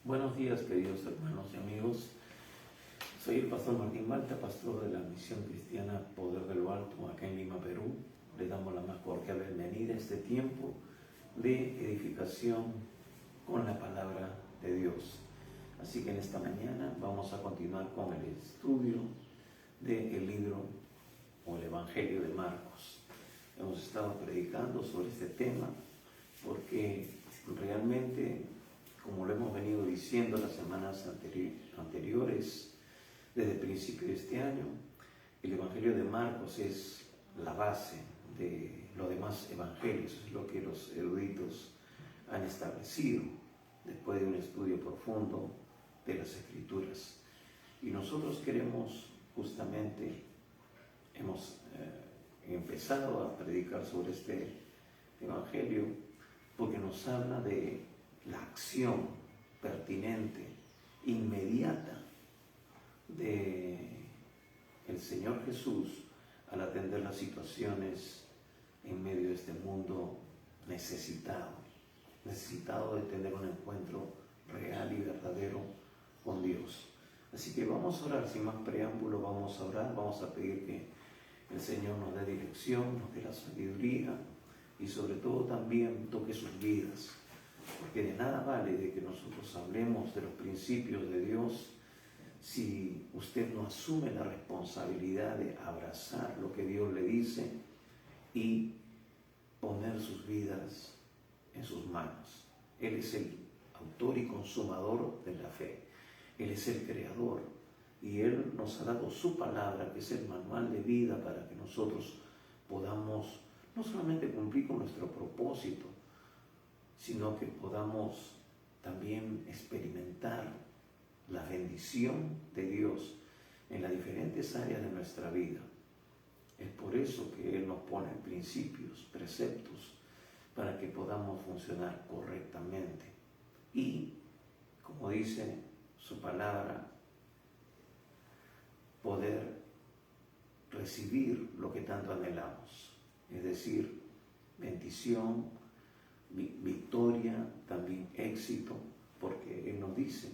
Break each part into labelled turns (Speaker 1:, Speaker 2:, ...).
Speaker 1: Buenos días, queridos hermanos y amigos. Soy el pastor Martín Malta, pastor de la Misión Cristiana Poder de lo Alto, acá en Lima, Perú. Le damos la más cordial bienvenida a este tiempo de edificación con la palabra de Dios. Así que en esta mañana vamos a continuar con el estudio del libro o el Evangelio de Marcos. Hemos estado predicando sobre este tema porque realmente, como lo hemos venido diciendo las semanas anteriores, desde el principio de este año, el Evangelio de Marcos es la base de los demás evangelios, es lo que los eruditos han establecido después de un estudio profundo de las Escrituras. Y nosotros queremos, justamente, hemos empezado a predicar sobre este Evangelio porque nos habla de la acción pertinente, inmediata de el Señor Jesús al atender las situaciones en medio de este mundo necesitado de tener un encuentro real y verdadero con Dios. Así que vamos a orar, sin más preámbulo, vamos a orar, vamos a pedir que el Señor nos dé dirección, nos dé la sabiduría y sobre todo también toque sus vidas. Porque de nada vale de que nosotros hablemos de los principios de Dios si usted no asume la responsabilidad de abrazar lo que Dios le dice y poner sus vidas en sus manos. Él es el autor y consumador de la fe. Él es el creador y Él nos ha dado su palabra, que es el manual de vida para que nosotros podamos no solamente cumplir con nuestro propósito, sino que podamos también experimentar la bendición de Dios en las diferentes áreas de nuestra vida. Es por eso que Él nos pone principios, preceptos, para que podamos funcionar correctamente. Y, como dice su palabra, poder recibir lo que tanto anhelamos, es decir, bendición, victoria, también éxito, porque Él nos dice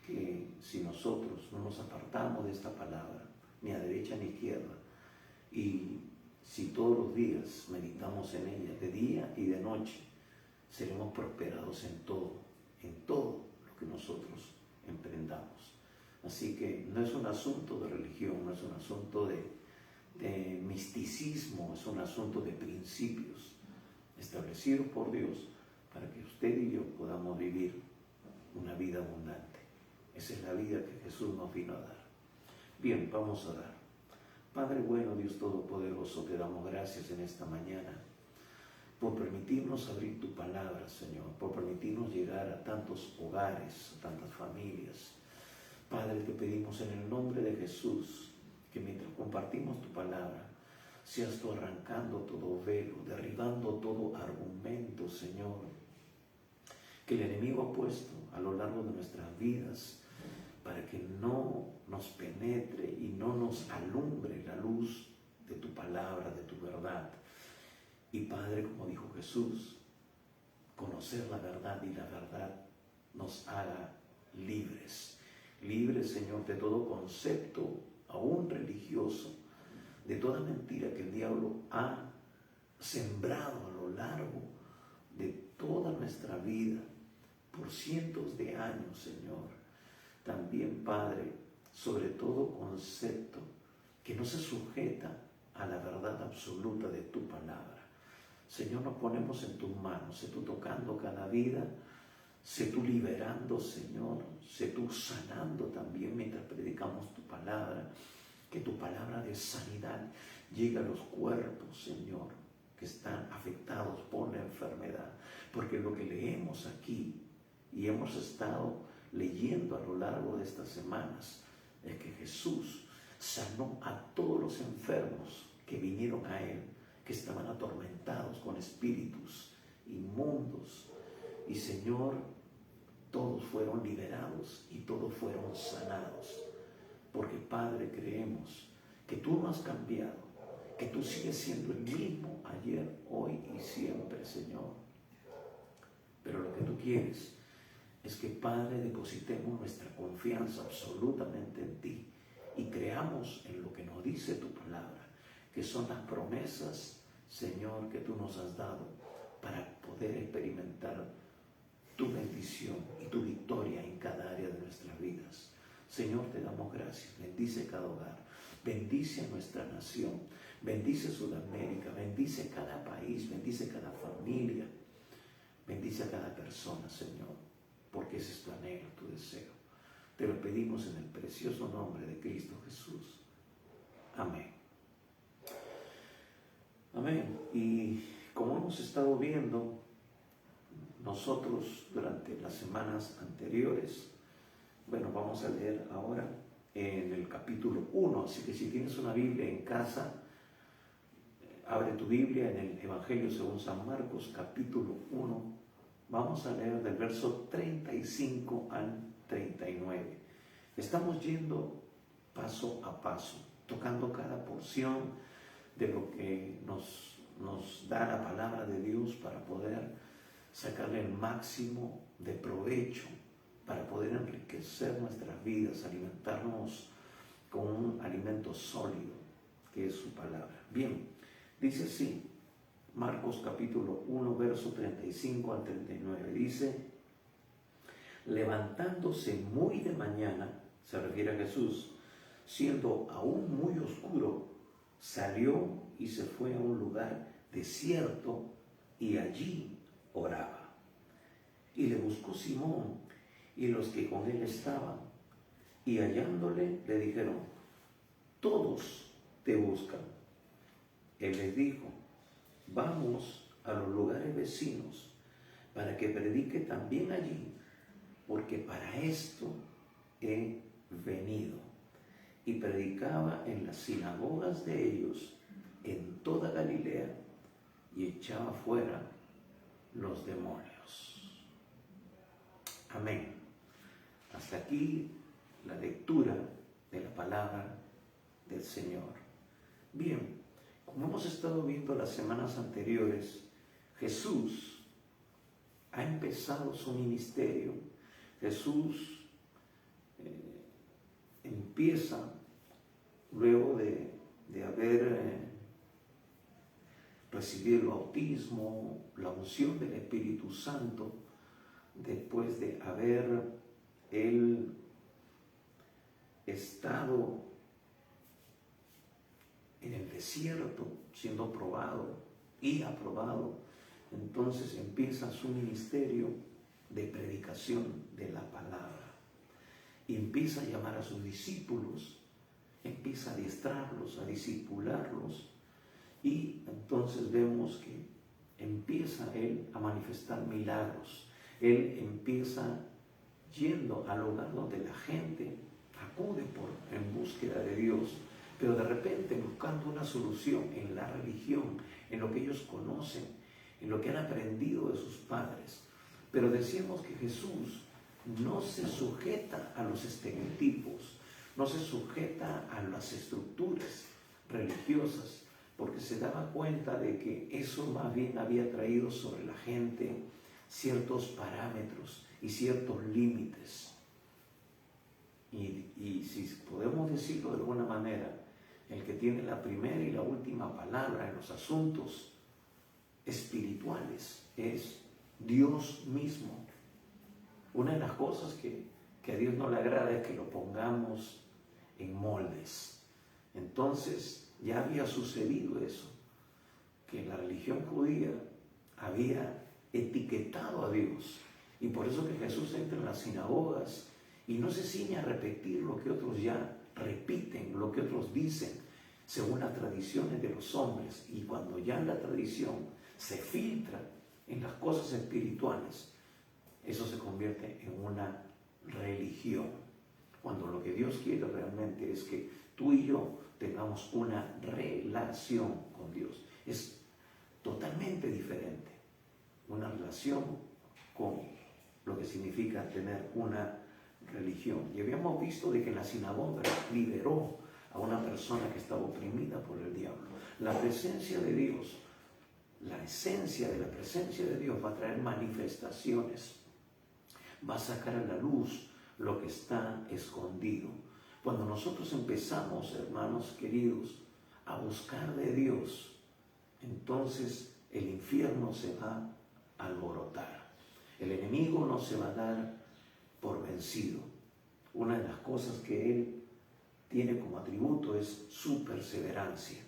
Speaker 1: que si nosotros no nos apartamos de esta palabra, ni a derecha ni a izquierda, y si todos los días meditamos en ella, de día y de noche, seremos prosperados en todo lo que nosotros emprendamos. Así que no es un asunto de religión, no es un asunto de misticismo, es un asunto de principios establecidos por Dios para que usted y yo podamos vivir una vida abundante. Esa es la vida que Jesús nos vino a dar. Bien, vamos a orar. Padre bueno, Dios Todopoderoso, te damos gracias en esta mañana por permitirnos abrir tu palabra, Señor, por permitirnos llegar a tantos hogares, a tantas familias. Padre, te pedimos en el nombre de Jesús que mientras compartimos tu palabra, seas tú arrancando todo velo, derribando todo argumento, Señor, que el enemigo ha puesto a lo largo de nuestras vidas para que no nos penetre y no nos alumbre la luz de tu palabra, de tu verdad. Y Padre, como dijo Jesús, conocer la verdad y la verdad nos haga libres. Libres, Señor, de todo concepto, aún religioso, de toda mentira que el diablo ha sembrado a lo largo de toda nuestra vida, por cientos de años, Señor. También, Padre, sobre todo concepto que no se sujeta a la verdad absoluta de tu palabra. Señor, nos ponemos en tus manos, sé tú tocando cada vida, sé tú liberando, Señor, sé tú sanando también mientras predicamos tu palabra, que tu palabra de sanidad llegue a los cuerpos, Señor, que están afectados por la enfermedad, porque lo que leemos aquí y hemos estado leyendo a lo largo de estas semanas es que Jesús sanó a todos los enfermos que vinieron a Él, que estaban atormentados con espíritus inmundos. Y Señor, todos fueron liberados y todos fueron sanados. Porque Padre, creemos que tú no has cambiado, que tú sigues siendo el mismo ayer, hoy y siempre, Señor. Pero lo que tú quieres es que, Padre, depositemos nuestra confianza absolutamente en ti y creamos en lo que nos dice tu palabra, que son las promesas, Señor, que tú nos has dado para poder experimentar tu bendición y tu victoria en cada área de nuestras vidas. Señor, te damos gracias. Bendice cada hogar, bendice a nuestra nación, bendice Sudamérica, bendice cada país, bendice cada familia, bendice a cada persona, Señor, porque ese es tu anhelo, tu deseo. Te lo pedimos en el precioso nombre de Cristo Jesús. Amén. Amén. Y como hemos estado viendo nosotros durante las semanas anteriores, bueno, vamos a leer ahora en el capítulo 1, así que si tienes una Biblia en casa, abre tu Biblia en el Evangelio según San Marcos, capítulo 1, vamos a leer del verso 35 al 39. Estamos yendo paso a paso, tocando cada porción de lo que nos da la palabra de Dios para poder sacarle el máximo de provecho, para poder enriquecer nuestras vidas, alimentarnos con un alimento sólido, que es su palabra. Bien, dice así, Marcos capítulo 1, verso 35 al 39, dice: levantándose muy de mañana, se refiere a Jesús, siendo aún muy oscuro, salió y se fue a un lugar desierto y allí oraba. Y le buscó Simón y los que con él estaban, y hallándole le dijeron: todos te buscan. Él les dijo: vamos a los lugares vecinos para que predique también allí, porque para esto he venido. Y predicaba en las sinagogas de ellos en toda Galilea y echaba fuera los demonios. Amén. Hasta aquí la lectura de la palabra del Señor. Bien, como hemos estado viendo las semanas anteriores, Jesús ha empezado su ministerio. Jesús empieza luego de haber recibido el bautismo, la unción del Espíritu Santo, después de haber él estado en el desierto siendo probado y aprobado. Entonces empieza su ministerio de predicación de la palabra. Y empieza a llamar a sus discípulos, empieza a adiestrarlos, a discipularlos, y entonces vemos que empieza él a manifestar milagros. Él empieza yendo al lugar donde la gente acude en búsqueda de Dios, pero de repente buscando una solución en la religión, en lo que ellos conocen, en lo que han aprendido de sus padres. Pero decíamos que Jesús no se sujeta a los estereotipos, no se sujeta a las estructuras religiosas, porque se daba cuenta de que eso más bien había traído sobre la gente ciertos parámetros y ciertos límites. Y si podemos decirlo de alguna manera, el que tiene la primera y la última palabra en los asuntos espirituales es Dios mismo. Una de las cosas que a Dios no le agrada es que lo pongamos en moldes. Entonces ya había sucedido eso, que la religión judía había etiquetado a Dios, y por eso que Jesús entra en las sinagogas y no se ciñe a repetir lo que otros ya repiten, lo que otros dicen según las tradiciones de los hombres, y cuando ya la tradición se filtra en las cosas espirituales, eso se convierte en una religión, cuando lo que Dios quiere realmente es que tú y yo tengamos una relación con Dios. Es totalmente diferente una relación con lo que significa tener una religión. Y habíamos visto de que en la sinagoga liberó a una persona que estaba oprimida por el diablo. La presencia de Dios, la esencia de la presencia de Dios va a traer manifestaciones, va a sacar a la luz lo que está escondido. Cuando nosotros empezamos, hermanos queridos, a buscar de Dios, entonces el infierno se va a alborotar. El enemigo no se va a dar por vencido. Una de las cosas que él tiene como atributo es su perseverancia,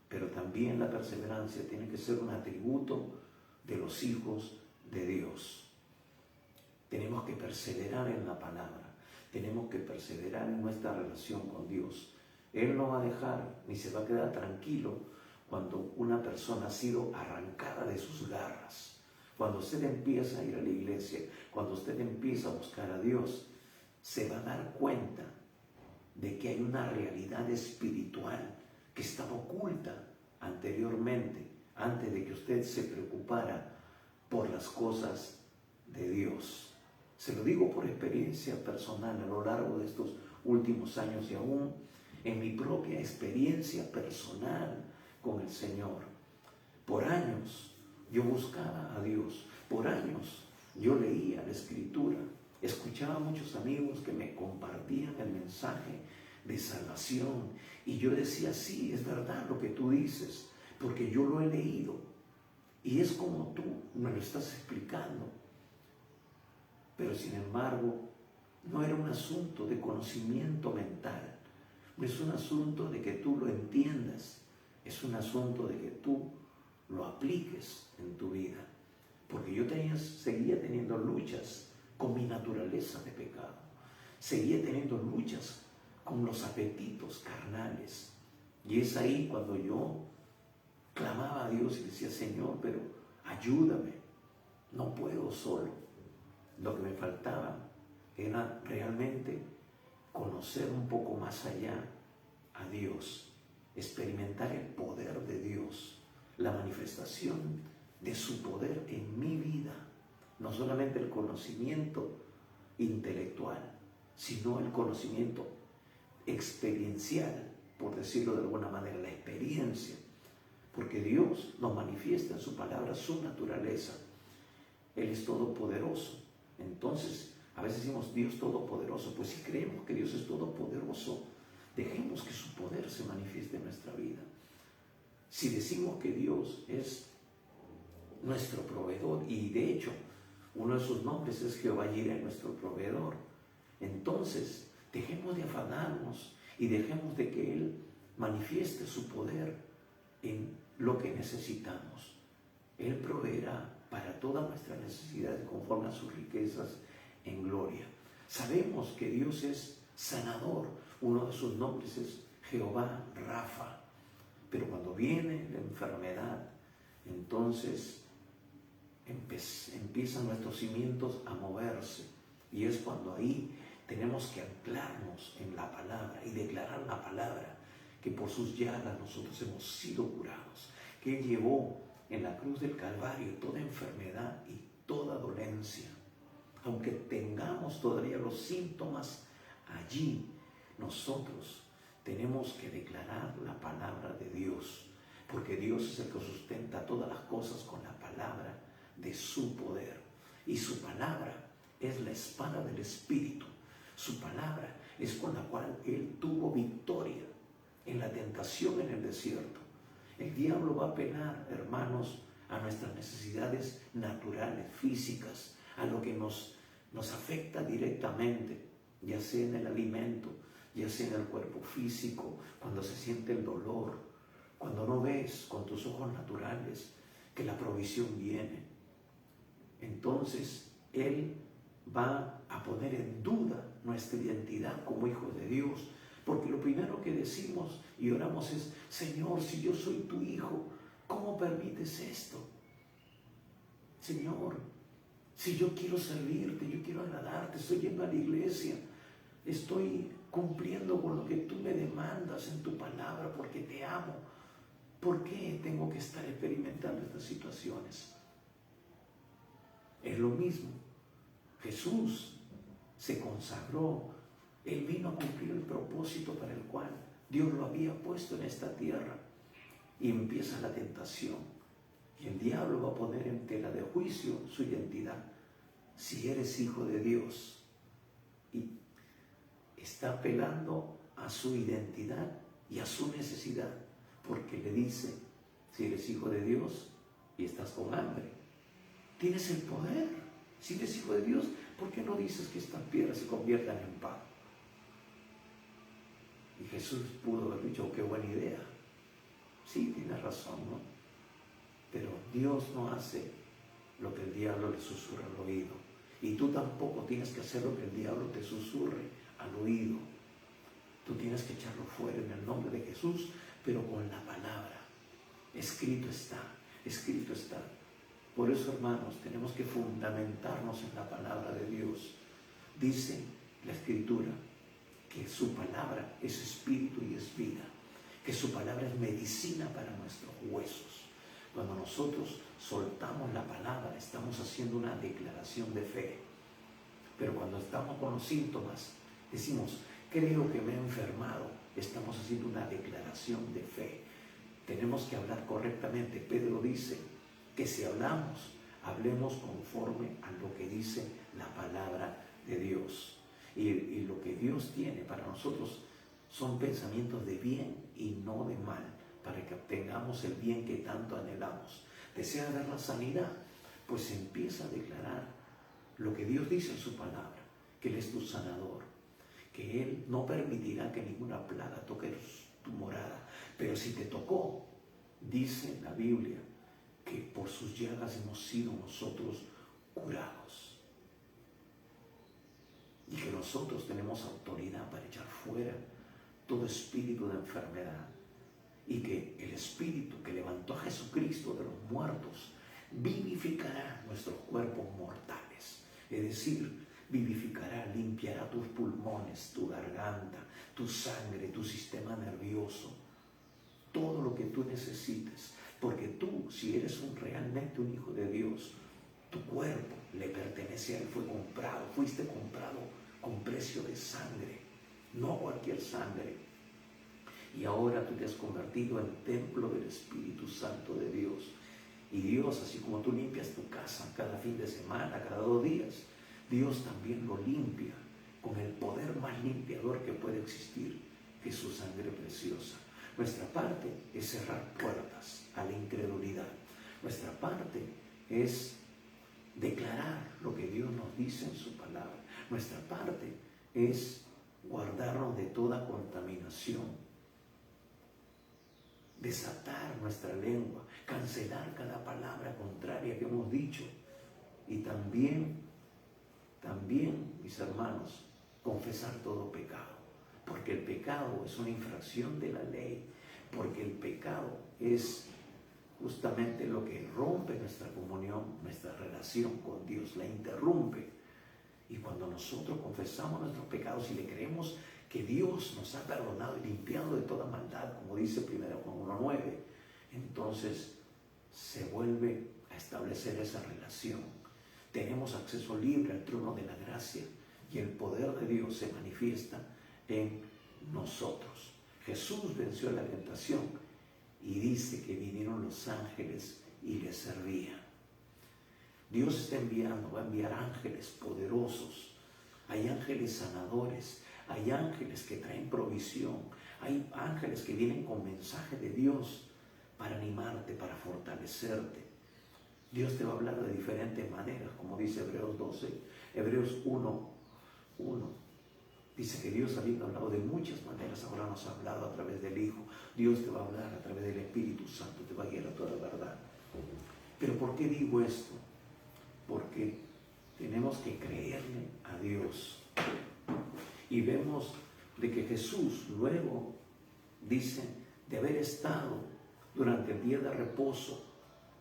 Speaker 1: pero también la perseverancia tiene que ser un atributo de los hijos de Dios. Tenemos que perseverar en la palabra, tenemos que perseverar en nuestra relación con Dios. Él no va a dejar ni se va a quedar tranquilo cuando una persona ha sido arrancada de sus garras. Cuando usted empieza a ir a la iglesia, cuando usted empieza a buscar a Dios, se va a dar cuenta de que hay una realidad espiritual que estaba oculta anteriormente, antes de que usted se preocupara por las cosas de Dios. Se lo digo por experiencia personal a lo largo de estos últimos años y aún en mi propia experiencia personal con el Señor. Por años yo buscaba a Dios, por años yo leía la Escritura, escuchaba a muchos amigos que me compartían el mensaje de salvación y yo decía, sí, es verdad lo que tú dices, porque yo lo he leído y es como tú me lo estás explicando. Pero sin embargo, no era un asunto de conocimiento mental, no es un asunto de que tú lo entiendas, es un asunto de que tú lo apliques en tu vida. Porque yo seguía teniendo luchas con mi naturaleza de pecado, seguía teniendo luchas con los apetitos carnales. Y es ahí cuando yo clamaba a Dios y decía, Señor, pero ayúdame, no puedo solo. Lo que me faltaba era realmente conocer un poco más allá a Dios, experimentar el poder de Dios, la manifestación de su poder en mi vida, no solamente el conocimiento intelectual, sino el conocimiento experiencial, por decirlo de alguna manera, la experiencia, porque Dios nos manifiesta en su palabra su naturaleza. Él es todopoderoso. Entonces, a veces decimos Dios todopoderoso, pues si creemos que Dios es todopoderoso, dejemos que su poder se manifieste en nuestra vida. Si decimos que Dios es nuestro proveedor, y de hecho, uno de sus nombres es Jehová Jireh, nuestro proveedor, entonces dejemos de afanarnos y dejemos de que Él manifieste su poder en lo que necesitamos. Él proveerá para todas nuestras necesidades conforme a sus riquezas en gloria. Sabemos que Dios es sanador. Uno de sus nombres es Jehová Rafa. Pero cuando viene la enfermedad, entonces empiezan nuestros cimientos a moverse. Y es cuando ahí tenemos que anclarnos en la palabra y declarar la palabra, que por sus llagas nosotros hemos sido curados, que Él llevó en la cruz del Calvario toda enfermedad y toda dolencia. Aunque tengamos todavía los síntomas allí, nosotros tenemos que declarar la palabra de Dios, porque Dios es el que sustenta todas las cosas con la palabra de su poder. Y su palabra es la espada del Espíritu. Su palabra es con la cual Él tuvo victoria en la tentación en el desierto. El diablo va a apelar, hermanos, a nuestras necesidades naturales, físicas, a lo que nos afecta directamente, ya sea en el alimento, ya sea en el cuerpo físico, cuando se siente el dolor, cuando no ves con tus ojos naturales que la provisión viene. Entonces, Él va a poner en duda nuestra identidad como hijos de Dios, porque lo primero que decimos y oramos es, Señor, si yo soy tu hijo, ¿cómo permites esto? Señor, si yo quiero servirte, yo quiero agradarte, estoy yendo a la iglesia, estoy cumpliendo con lo que tú me demandas en tu palabra porque te amo, ¿por qué tengo que estar experimentando estas situaciones? Es lo mismo. Jesús se consagró, Él vino a cumplir el propósito para el cual Dios lo había puesto en esta tierra, y empieza la tentación y el diablo va a poner en tela de juicio su identidad. si eres hijo de Dios, y está apelando a su identidad y a su necesidad, porque le dice, si eres hijo de Dios y estás con hambre, tienes el poder. Si eres hijo de Dios, ¿por qué no dices que estas piedras se conviertan en pan? Y Jesús pudo haber dicho, qué buena idea. Sí, tienes razón, ¿no? Pero Dios no hace lo que el diablo le susurra al oído. Y tú tampoco tienes que hacer lo que el diablo te susurre al oído. Tú tienes que echarlo fuera en el nombre de Jesús, pero con la palabra. Escrito está, escrito está. Por eso, hermanos, tenemos que fundamentarnos en la palabra de Dios. Dice la Escritura que su palabra es espíritu y es vida, que su palabra es medicina para nuestros huesos. Cuando nosotros soltamos la palabra, estamos haciendo una declaración de fe. Pero cuando estamos con los síntomas, decimos, creo que me he enfermado, estamos haciendo una declaración de fe. Tenemos que hablar correctamente. Pedro dice que si hablamos, hablemos conforme a lo que dice la palabra de Dios. Y lo que Dios tiene para nosotros son pensamientos de bien y no de mal, para que obtengamos el bien que tanto anhelamos. ¿Desea ver la sanidad? Pues empieza a declarar lo que Dios dice en su palabra, que Él es tu sanador, que Él no permitirá que ninguna plaga toque tu morada. Pero si te tocó, dice la Biblia, que por sus llagas hemos sido nosotros curados. Y que nosotros tenemos autoridad para echar fuera todo espíritu de enfermedad. Y que el espíritu que levantó a Jesucristo de los muertos vivificará nuestros cuerpos mortales. Es decir, vivificará, limpiará tus pulmones, tu garganta, tu sangre, tu sistema nervioso. Todo lo que tú necesites. Porque tú, si eres realmente un hijo de Dios, tu cuerpo le pertenece a Él, fuiste comprado con precio de sangre, no cualquier sangre. Y ahora tú te has convertido en templo del Espíritu Santo de Dios. Y Dios, así como tú limpias tu casa cada fin de semana, cada 2 días, Dios también lo limpia con el poder más limpiador que puede existir, que es su sangre preciosa. Nuestra parte es cerrar puertas a la incredulidad. Nuestra parte es declarar lo que Dios nos dice en su palabra. Nuestra parte es guardarnos de toda contaminación, desatar nuestra lengua, cancelar cada palabra contraria que hemos dicho y también, mis hermanos, confesar todo pecado, porque el pecado es una infracción de la ley, porque el pecado es justamente lo que rompe nuestra comunión, nuestra relación con Dios, la interrumpe. Y cuando nosotros confesamos nuestros pecados y le creemos que Dios nos ha perdonado y limpiado de toda maldad, como dice 1 Juan 1:9, entonces se vuelve a establecer esa relación. Tenemos acceso libre al trono de la gracia y el poder de Dios se manifiesta en nosotros. Jesús venció la tentación y dice que vinieron los ángeles y le servían. Dios está enviando, va a enviar ángeles poderosos. Hay ángeles sanadores, hay ángeles que traen provisión, hay ángeles que vienen con mensaje de Dios para animarte, para fortalecerte. Dios te va a hablar de diferentes maneras, como dice Hebreos 1:1. Dice que Dios, habiendo hablado de muchas maneras, ahora nos ha hablado a través del Hijo. Dios te va a hablar a través del Espíritu Santo, te va a guiar a toda la verdad. Pero ¿por qué digo esto? Porque tenemos que creerle a Dios. Y vemos de que Jesús luego dice de haber estado durante el día de reposo,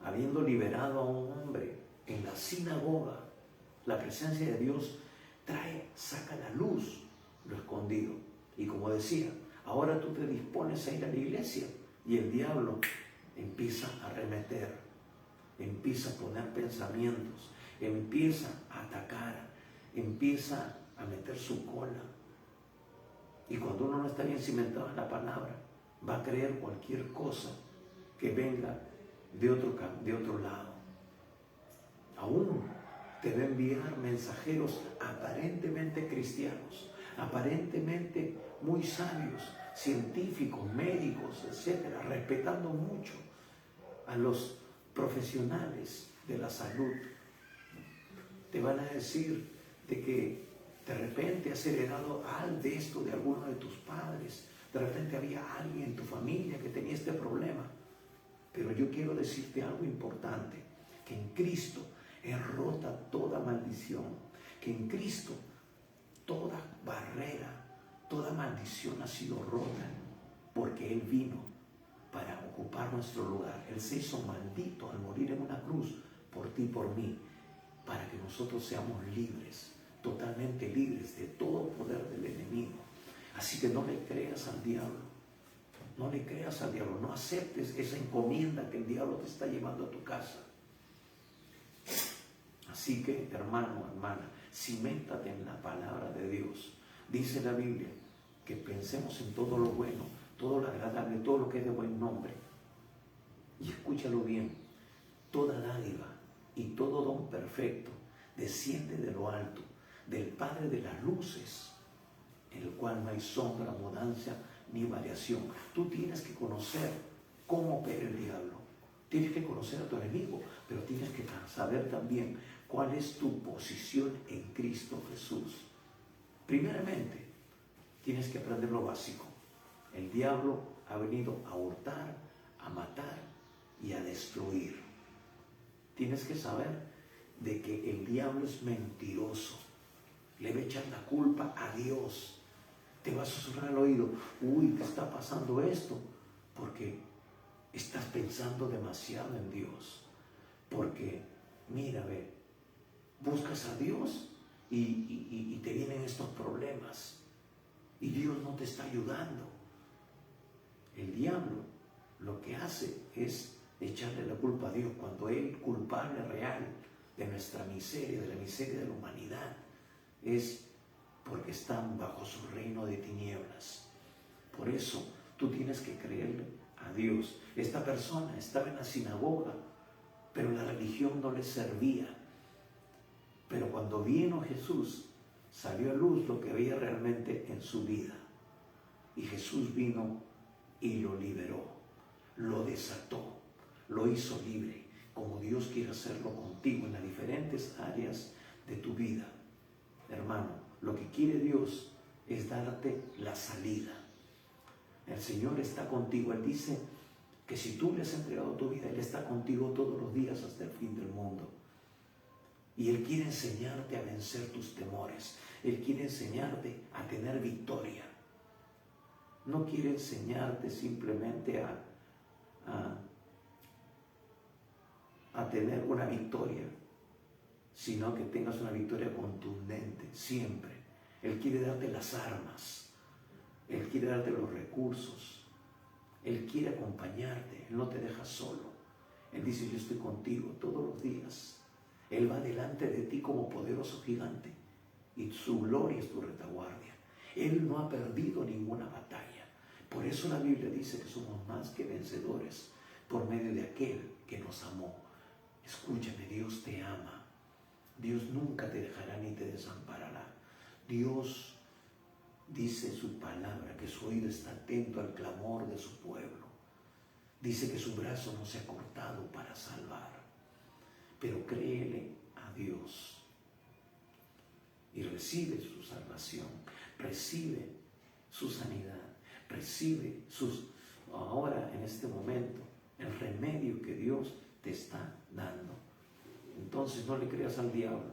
Speaker 1: habiendo liberado a un hombre en la sinagoga, la presencia de Dios saca la luz lo escondido. Y como decía, ahora tú te dispones a ir a la iglesia y el diablo empieza a arremeter, empieza a poner pensamientos, empieza a atacar, empieza a meter su cola. Y cuando uno no está bien cimentado en la palabra, va a creer cualquier cosa que venga de otro lado. Aún te va a enviar mensajeros aparentemente cristianos, aparentemente muy sabios, científicos, médicos, etcétera, respetando mucho a los profesionales de la salud. Te van a decir de que de repente has heredado algo de esto de alguno de tus padres, de repente había alguien en tu familia que tenía este problema. Pero yo quiero decirte algo importante, que en Cristo es rota toda maldición, que en Cristo toda barrera, toda maldición ha sido rota, porque Él vino para ocupar nuestro lugar. Él se hizo maldito al morir en una cruz por ti y por mí, para que nosotros seamos libres, totalmente libres de todo poder del enemigo. Así que no le creas al diablo, no le creas al diablo, no aceptes esa encomienda que el diablo te está llevando a tu casa. Así que, hermano, hermana, ciméntate en la palabra de Dios. Dice la Biblia que pensemos en todo lo bueno, todo lo agradable, todo lo que es de buen nombre. Y escúchalo bien, toda dádiva y todo don perfecto desciende de lo alto, del Padre de las luces, en el cual no hay sombra, mudanza ni variación. Tú tienes que conocer cómo opera el diablo, tienes que conocer a tu enemigo, pero tienes que saber también cuál es tu posición en Cristo Jesús. Primeramente, tienes que aprender lo básico. El diablo ha venido a hurtar, a matar y a destruir. Tienes que saber de que el diablo es mentiroso. Le va a echar la culpa a Dios. Te va a susurrar al oído, uy, ¿qué está pasando esto? Porque estás pensando demasiado en Dios. Porque, mira, ve, buscas a Dios y te vienen estos problemas. Y Dios no te está ayudando. El diablo lo que hace es echarle la culpa a Dios cuando Él, culpable real de nuestra miseria, de la miseria de la humanidad, es porque están bajo su reino de tinieblas. Por eso tú tienes que creerle a Dios. Esta persona estaba en la sinagoga, pero la religión no le servía. Pero cuando vino Jesús, salió a luz lo que había realmente en su vida. Y Jesús vino y lo liberó, lo desató, lo hizo libre, como Dios quiere hacerlo contigo en las diferentes áreas de tu vida. Hermano, lo que quiere Dios es darte la salida. El Señor está contigo. Él dice que si tú le has entregado tu vida, Él está contigo todos los días hasta el fin del mundo. Y Él quiere enseñarte a vencer tus temores. Él quiere enseñarte a tener victoria. No quiere enseñarte simplemente a tener una victoria, sino que tengas una victoria contundente, siempre. Él quiere darte las armas. Él quiere darte los recursos. Él quiere acompañarte. Él no te deja solo. Él dice, yo estoy contigo todos los días. Él va delante de ti como poderoso gigante y su gloria es tu retaguardia. Él no ha perdido ninguna batalla. Por eso la Biblia dice que somos más que vencedores por medio de aquel que nos amó. Escúchame, Dios te ama. Dios nunca te dejará ni te desamparará. Dios dice en su palabra que su oído está atento al clamor de su pueblo. Dice que su brazo no se ha cortado para salvar. Pero créele a Dios y recibe su salvación, recibe su sanidad, recibe ahora en este momento el remedio que Dios te está dando. Entonces no le creas al diablo.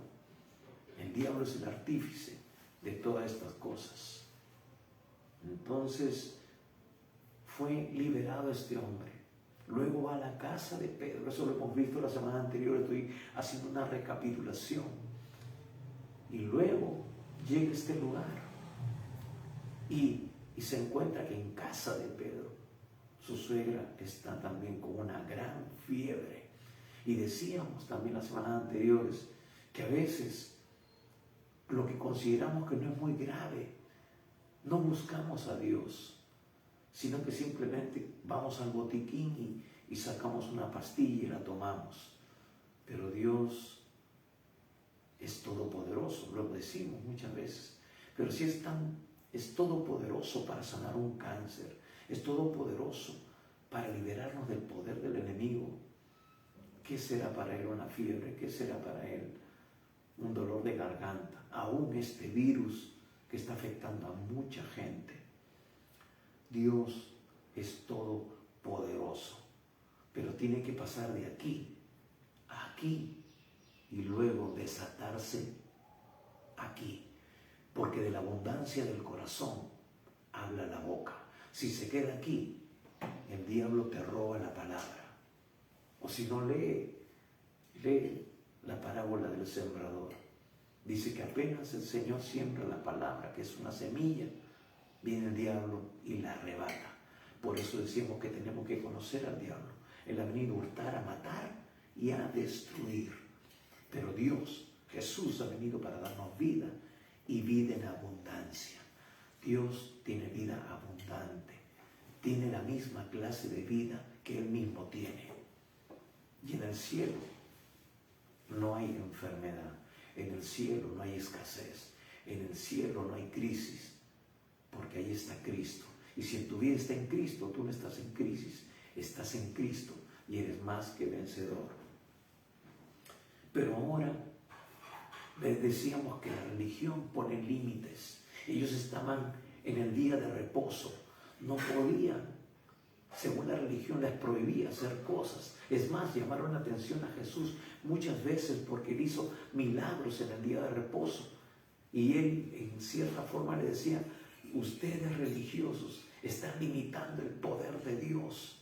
Speaker 1: El diablo es el artífice de todas estas cosas. Entonces fue liberado este hombre. Luego va a la casa de Pedro. Eso lo hemos visto la semana anterior. Estoy haciendo una recapitulación. Y luego llega a este lugar y se encuentra que en casa de Pedro su suegra está también con una gran fiebre. Y decíamos también las semanas anteriores que a veces lo que consideramos que no es muy grave, no buscamos a Dios, sino que simplemente vamos al botiquín y sacamos una pastilla y la tomamos. Pero Dios es todopoderoso, lo decimos muchas veces, pero si es todopoderoso para sanar un cáncer, es todopoderoso para liberarnos del poder del enemigo, ¿qué será para él una fiebre? ¿Qué será para él un dolor de garganta? Aún este virus que está afectando a mucha gente. Dios es todopoderoso, pero tiene que pasar de aquí a aquí y luego desatarse aquí, porque de la abundancia del corazón habla la boca. Si se queda aquí, el diablo te roba la palabra. O si no, lee la parábola del sembrador. Dice que apenas el Señor siembra la palabra, que es una semilla, viene el diablo y la arrebata. Por eso decimos que tenemos que conocer al diablo. Él ha venido a hurtar, a matar y a destruir. Pero Dios, Jesús, ha venido para darnos vida y vida en abundancia. Dios tiene vida abundante. Tiene la misma clase de vida que Él mismo tiene. Y en el cielo no hay enfermedad. En el cielo no hay escasez. En el cielo no hay crisis. Porque ahí está Cristo. Y si en tu vida está en Cristo, tú no estás en crisis. Estás en Cristo y eres más que vencedor. Pero ahora les decíamos que la religión pone límites. Ellos estaban en el día de reposo. No podían. Según la religión les prohibía hacer cosas. Es más, llamaron la atención a Jesús muchas veces porque Él hizo milagros en el día de reposo. Y Él en cierta forma le decía, ustedes religiosos están limitando el poder de Dios.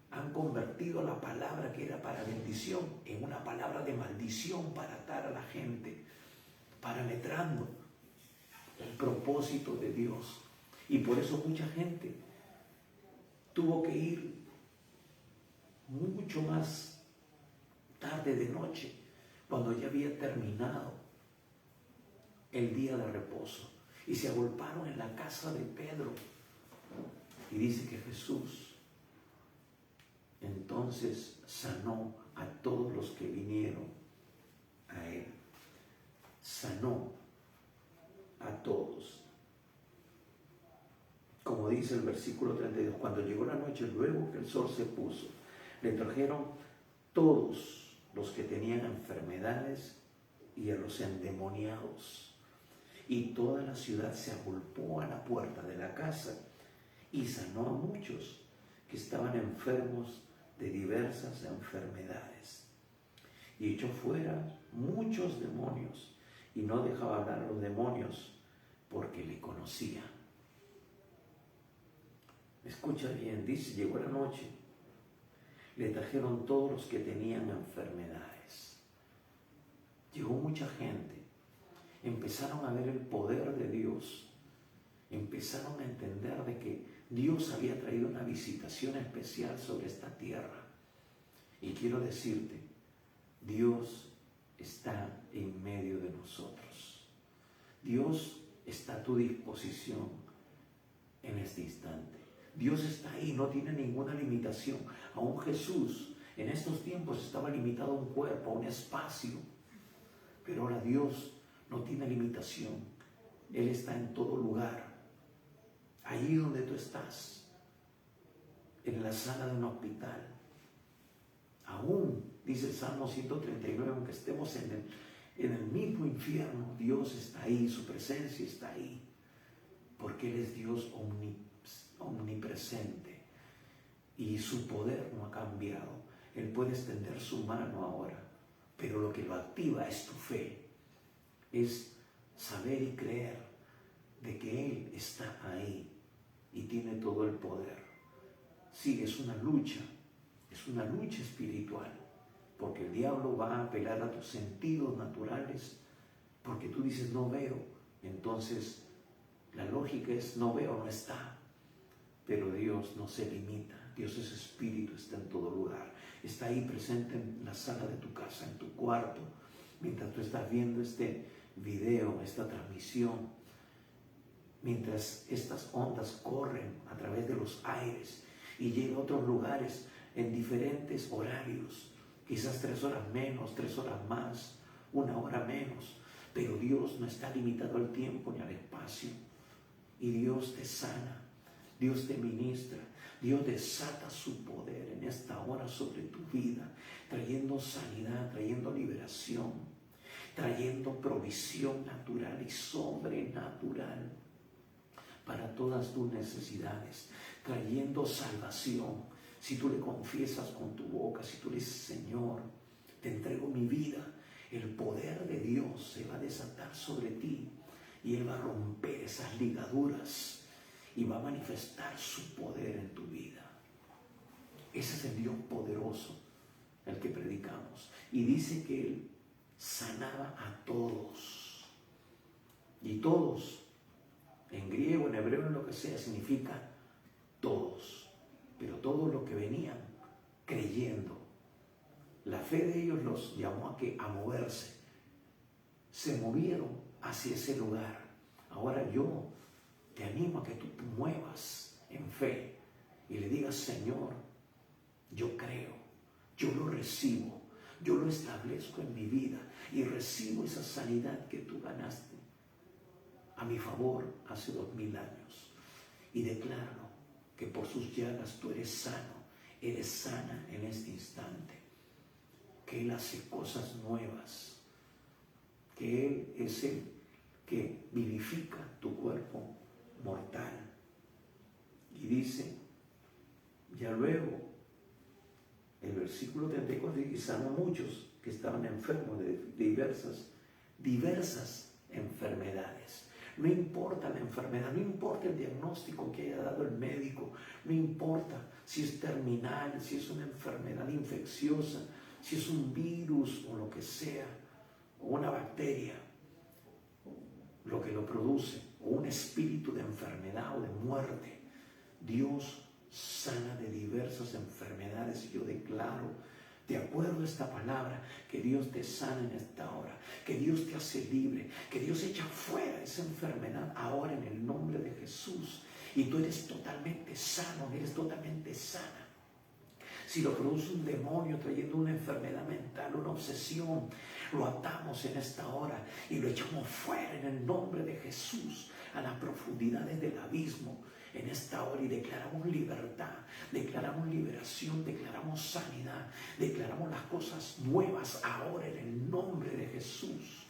Speaker 1: Han convertido la palabra que era para bendición en una palabra de maldición para atar a la gente, parametrando el propósito de Dios. Y por eso mucha gente tuvo que ir mucho más tarde de noche, cuando ya había terminado el día de reposo, y se agolparon en la casa de Pedro. Y dice que Jesús entonces sanó a todos los que vinieron a Él. Sanó a todos. Como dice el versículo 32, cuando llegó la noche, luego que el sol se puso, le trajeron todos los que tenían enfermedades y a los endemoniados. Y toda la ciudad se agolpó a la puerta de la casa y sanó a muchos que estaban enfermos de diversas enfermedades. Y echó fuera muchos demonios y no dejaba hablar a los demonios porque le conocía. Escucha bien, dice, llegó la noche, le trajeron todos los que tenían enfermedades. Llegó mucha gente, empezaron a ver el poder de Dios, empezaron a entender de que Dios había traído una visitación especial sobre esta tierra. Y quiero decirte, Dios está en medio de nosotros. Dios está a tu disposición en este instante. Dios está ahí, no tiene ninguna limitación. Aún Jesús en estos tiempos estaba limitado a un cuerpo, a un espacio. Pero ahora Dios no tiene limitación. Él está en todo lugar. Allí donde tú estás, en la sala de un hospital. Aún, dice el Salmo 139, aunque estemos en el mismo infierno, Dios está ahí, su presencia está ahí. Porque Él es Dios omnipresente y su poder no ha cambiado. Él puede extender su mano ahora, pero lo que lo activa es tu fe, es saber y creer de que Él está ahí y tiene todo el poder. Sí, es una lucha espiritual, porque el diablo va a apelar a tus sentidos naturales, porque tú dices no veo, entonces la lógica es no veo, no está. Pero Dios no se limita. Dios es espíritu, está en todo lugar. Está ahí presente en la sala de tu casa, en tu cuarto, mientras tú estás viendo este video, esta transmisión, mientras estas ondas corren a través de los aires y llegan a otros lugares en diferentes horarios, quizás 3 horas menos, 3 horas más, una hora menos, pero Dios no está limitado al tiempo ni al espacio. Y Dios te sana, Dios te ministra, Dios desata su poder en esta hora sobre tu vida, trayendo sanidad, trayendo liberación, trayendo provisión natural y sobrenatural para todas tus necesidades, trayendo salvación. Si tú le confiesas con tu boca, si tú le dices, Señor, te entrego mi vida, el poder de Dios se va a desatar sobre ti y Él va a romper esas ligaduras y va a manifestar su poder en tu vida. Ese es el Dios poderoso, el que predicamos. Y dice que Él sanaba a todos. Y todos, en griego, en hebreo, en lo que sea, significa todos. Pero todos los que venían creyendo. La fe de ellos los llamó a moverse. Se movieron hacia ese lugar. Ahora yo te animo a que tú te muevas en fe y le digas, Señor, yo creo, yo lo recibo, yo lo establezco en mi vida y recibo esa sanidad que tú ganaste a mi favor hace 2000 años. Y declaro que por sus llagas tú eres sano, eres sana en este instante, que Él hace cosas nuevas, que Él es el que vivifica tu cuerpo mortal. Y dice, ya luego, el versículo 34, y sanó muchos que estaban enfermos de diversas enfermedades. No importa la enfermedad, no importa el diagnóstico que haya dado el médico, no importa si es terminal, si es una enfermedad infecciosa, si es un virus o lo que sea, o una bacteria, lo que lo produce, o un espíritu de enfermedad o de muerte. Dios sana de diversas enfermedades y yo declaro, de acuerdo a esta palabra, que Dios te sana en esta hora, que Dios te hace libre, que Dios echa fuera esa enfermedad ahora en el nombre de Jesús. Y tú eres totalmente sano, eres totalmente sana. Si lo produce un demonio trayendo una enfermedad mental, una obsesión, lo atamos en esta hora y lo echamos fuera en el nombre de Jesús a las profundidades del abismo en esta hora y declaramos libertad, declaramos liberación, declaramos sanidad, declaramos las cosas nuevas ahora en el nombre de Jesús,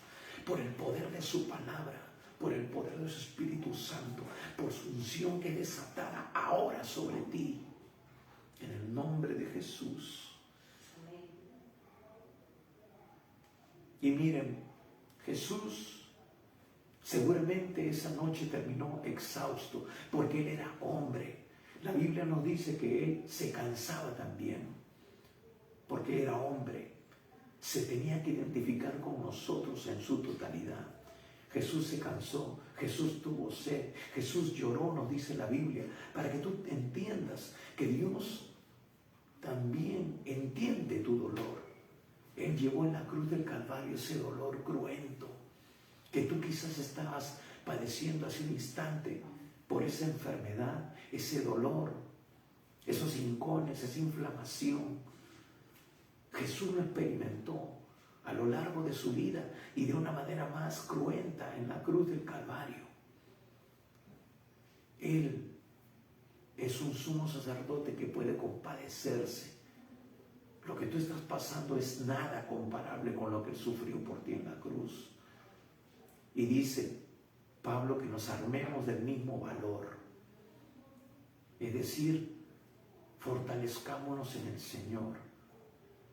Speaker 1: por el poder de su palabra, por el poder de su Espíritu Santo, por su unción que es desatada ahora sobre ti, en el nombre de Jesús. Y miren, Jesús seguramente esa noche terminó exhausto porque Él era hombre. La Biblia nos dice que Él se cansaba también porque era hombre. Se tenía que identificar con nosotros en su totalidad. Jesús se cansó, Jesús tuvo sed, Jesús lloró, nos dice la Biblia, para que tú entiendas que Dios también entiende tu dolor. Él llevó en la cruz del Calvario ese dolor cruento que tú quizás estabas padeciendo hace un instante por esa enfermedad, ese dolor, esos hincones, esa inflamación. Jesús lo experimentó a lo largo de su vida y de una manera más cruenta en la cruz del Calvario. Él es un sumo sacerdote que puede compadecerse. Lo que tú estás pasando es nada comparable con lo que Él sufrió por ti en la cruz. Y dice Pablo que nos armemos del mismo valor. Es decir, fortalezcámonos en el Señor.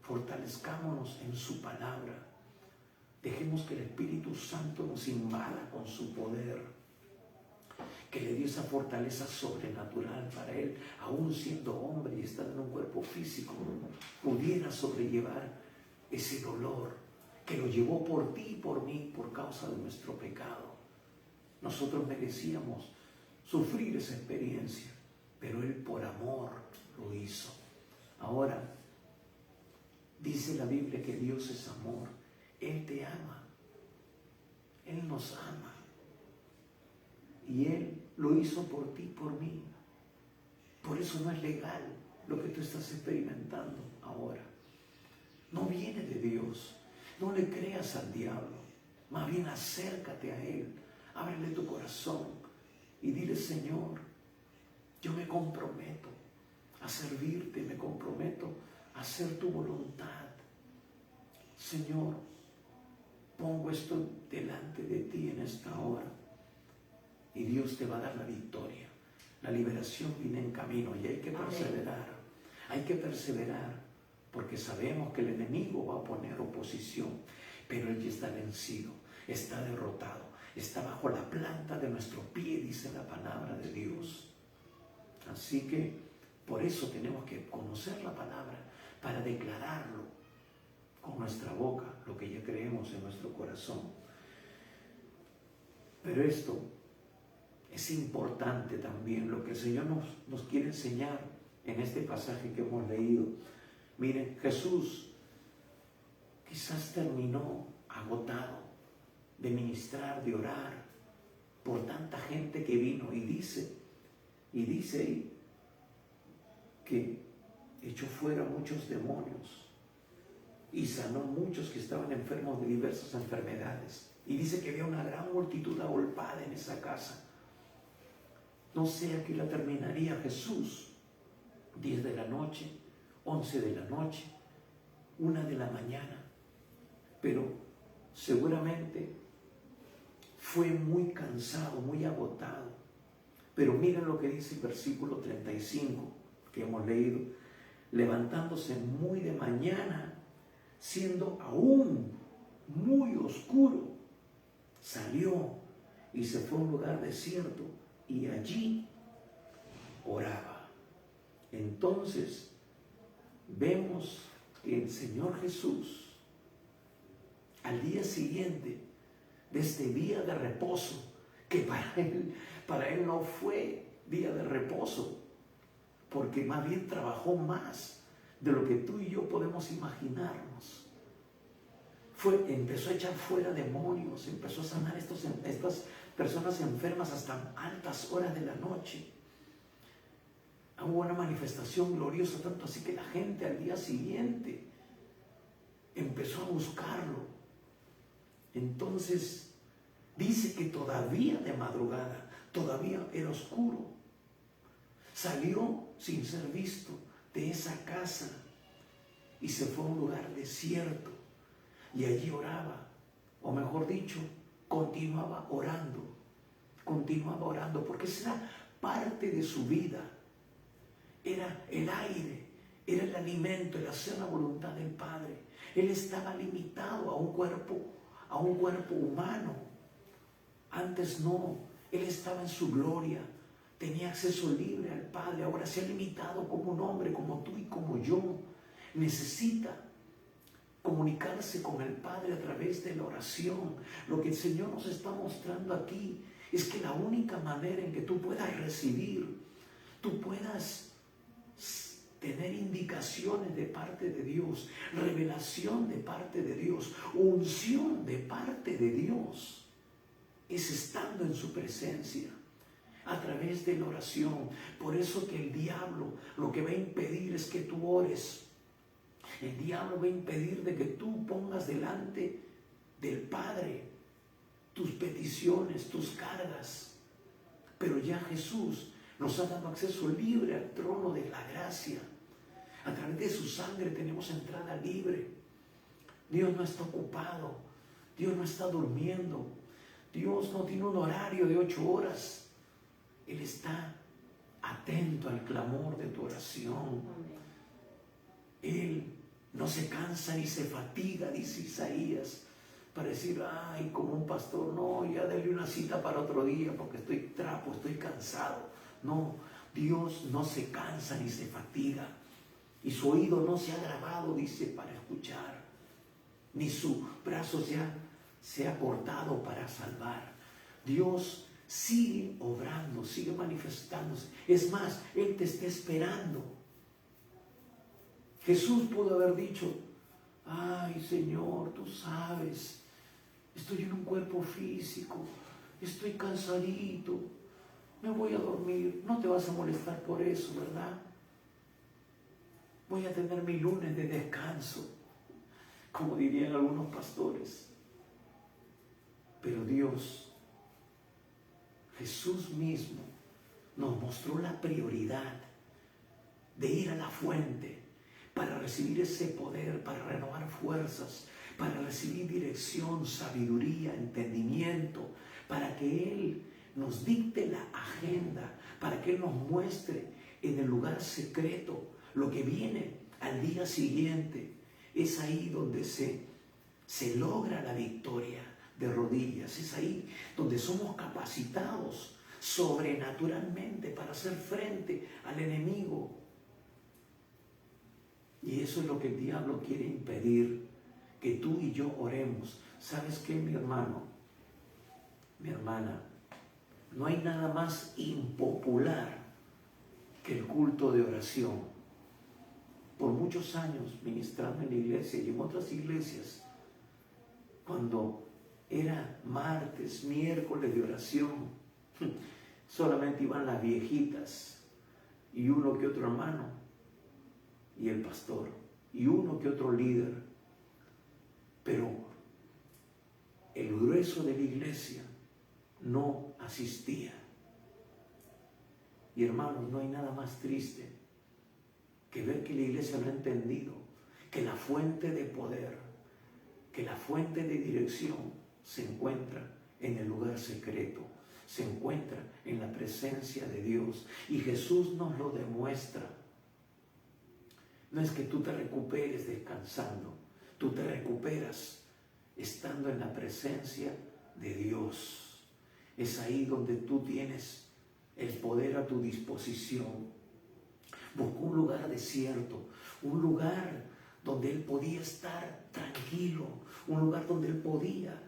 Speaker 1: Fortalezcámonos en su palabra. Dejemos que el Espíritu Santo nos invada con su poder, que le dio esa fortaleza sobrenatural para Él, aún siendo hombre y estando en un cuerpo físico, pudiera sobrellevar ese dolor que lo llevó por ti y por mí por causa de nuestro pecado. Nosotros merecíamos sufrir esa experiencia, pero Él por amor lo hizo. Ahora, dice la Biblia que Dios es amor. Él te ama. Él nos ama. Y Él lo hizo por ti, por mí. Por eso no es legal lo que tú estás experimentando ahora. No viene de Dios. No le creas al diablo, más bien acércate a Él, ábrele tu corazón y dile: Señor, yo me comprometo a servirte, me comprometo a hacer tu voluntad. Señor, pongo esto delante de ti en esta hora y Dios te va a dar la victoria. La liberación viene en camino y hay que perseverar. Hay que perseverar porque sabemos que el enemigo va a poner oposición, pero él ya está vencido, está derrotado, está bajo la planta de nuestro pie, dice la palabra de Dios. Así que por eso tenemos que conocer la palabra para declararlo con nuestra boca, lo que ya creemos en nuestro corazón. Pero esto es importante también, lo que el Señor nos quiere enseñar en este pasaje que hemos leído. Miren, Jesús quizás terminó agotado de ministrar, de orar por tanta gente que vino, y dice ahí que echó fuera muchos demonios y sanó muchos que estaban enfermos de diversas enfermedades. Y dice que había una gran multitud agolpada en esa casa. No sé a qué la terminaría Jesús. 10 de la noche, 11 de la noche, 1 de la mañana. Pero seguramente fue muy cansado, muy agotado. Pero miren lo que dice el versículo 35 que hemos leído. Levantándose muy de mañana, siendo aún muy oscuro, salió y se fue a un lugar desierto y allí oraba. Entonces vemos que el Señor Jesús, al día siguiente de este día de reposo, que para él no fue día de reposo, porque más bien trabajó más de lo que tú y yo podemos imaginarnos. Empezó a echar fuera demonios, empezó a sanar estas personas enfermas hasta altas horas de la noche. Hubo una manifestación gloriosa, tanto así que la gente al día siguiente empezó a buscarlo. Entonces dice que todavía de madrugada, todavía era oscuro, salió sin ser visto de esa casa y se fue a un lugar desierto y allí oraba, o mejor dicho, continuaba orando, porque esa era parte de su vida. Era el aire, era el alimento, el hacer la voluntad del Padre. Él estaba limitado a un cuerpo humano. Antes no, él estaba en su gloria, tenía acceso libre al Padre. Ahora se ha limitado como un hombre, como tú y como yo. Necesita comunicarse con el Padre a través de la oración. Lo que el Señor nos está mostrando aquí es que la única manera en que tú puedas recibir, tú puedas tener indicaciones de parte de Dios, revelación de parte de Dios, unción de parte de Dios, es estando en su presencia, a través de la oración. Por eso que el diablo lo que va a impedir es que tú ores. El diablo va a impedir de que tú pongas delante del Padre tus peticiones, tus cargas. Pero ya Jesús nos ha dado acceso libre al trono de la gracia. A través de su sangre tenemos entrada libre. Dios no está ocupado. Dios no está durmiendo. Dios no tiene un horario de 8 horas. Él está atento al clamor de tu oración. Él no se cansa ni se fatiga, dice Isaías, para decir: ay, como un pastor, no, ya dale una cita para otro día porque estoy trapo, estoy cansado. No, Dios no se cansa ni se fatiga, y su oído no se ha agravado, dice, para escuchar, ni su brazo se ha cortado para salvar. Dios sigue obrando, sigue manifestándose. Es más, Él te está esperando. Jesús pudo haber dicho: ay, Señor, tú sabes, estoy en un cuerpo físico, estoy cansadito, me voy a dormir. No te vas a molestar por eso, ¿verdad? Voy a tener mi lunes de descanso. como dirían algunos pastores. Pero Dios, Jesús mismo, nos mostró la prioridad de ir a la fuente para recibir ese poder, para renovar fuerzas, para recibir dirección, sabiduría, entendimiento, para que Él nos dicte la agenda, para que Él nos muestre en el lugar secreto lo que viene al día siguiente. Es ahí donde se logra la victoria de rodillas, es ahí donde somos capacitados sobrenaturalmente para hacer frente al enemigo. Y eso es lo que el diablo quiere impedir, que tú y yo oremos. ¿Sabes qué, mi hermano? Mi hermana, no hay nada más impopular que el culto de oración. Por muchos años ministrando en la iglesia y en otras iglesias, cuando era martes, miércoles de oración, solamente iban las viejitas y uno que otro hermano y el pastor y uno que otro líder, pero el grueso de la iglesia no asistía. Y hermanos, no hay nada más triste que ver que la iglesia no ha entendido que la fuente de poder, que la fuente de dirección se encuentra en el lugar secreto, se encuentra en la presencia de Dios. Y Jesús nos lo demuestra. No es que tú te recuperes descansando, tú te recuperas estando en la presencia de Dios. Es ahí donde tú tienes el poder a tu disposición. Buscó un lugar desierto, un lugar donde él podía estar tranquilo, un lugar donde él podía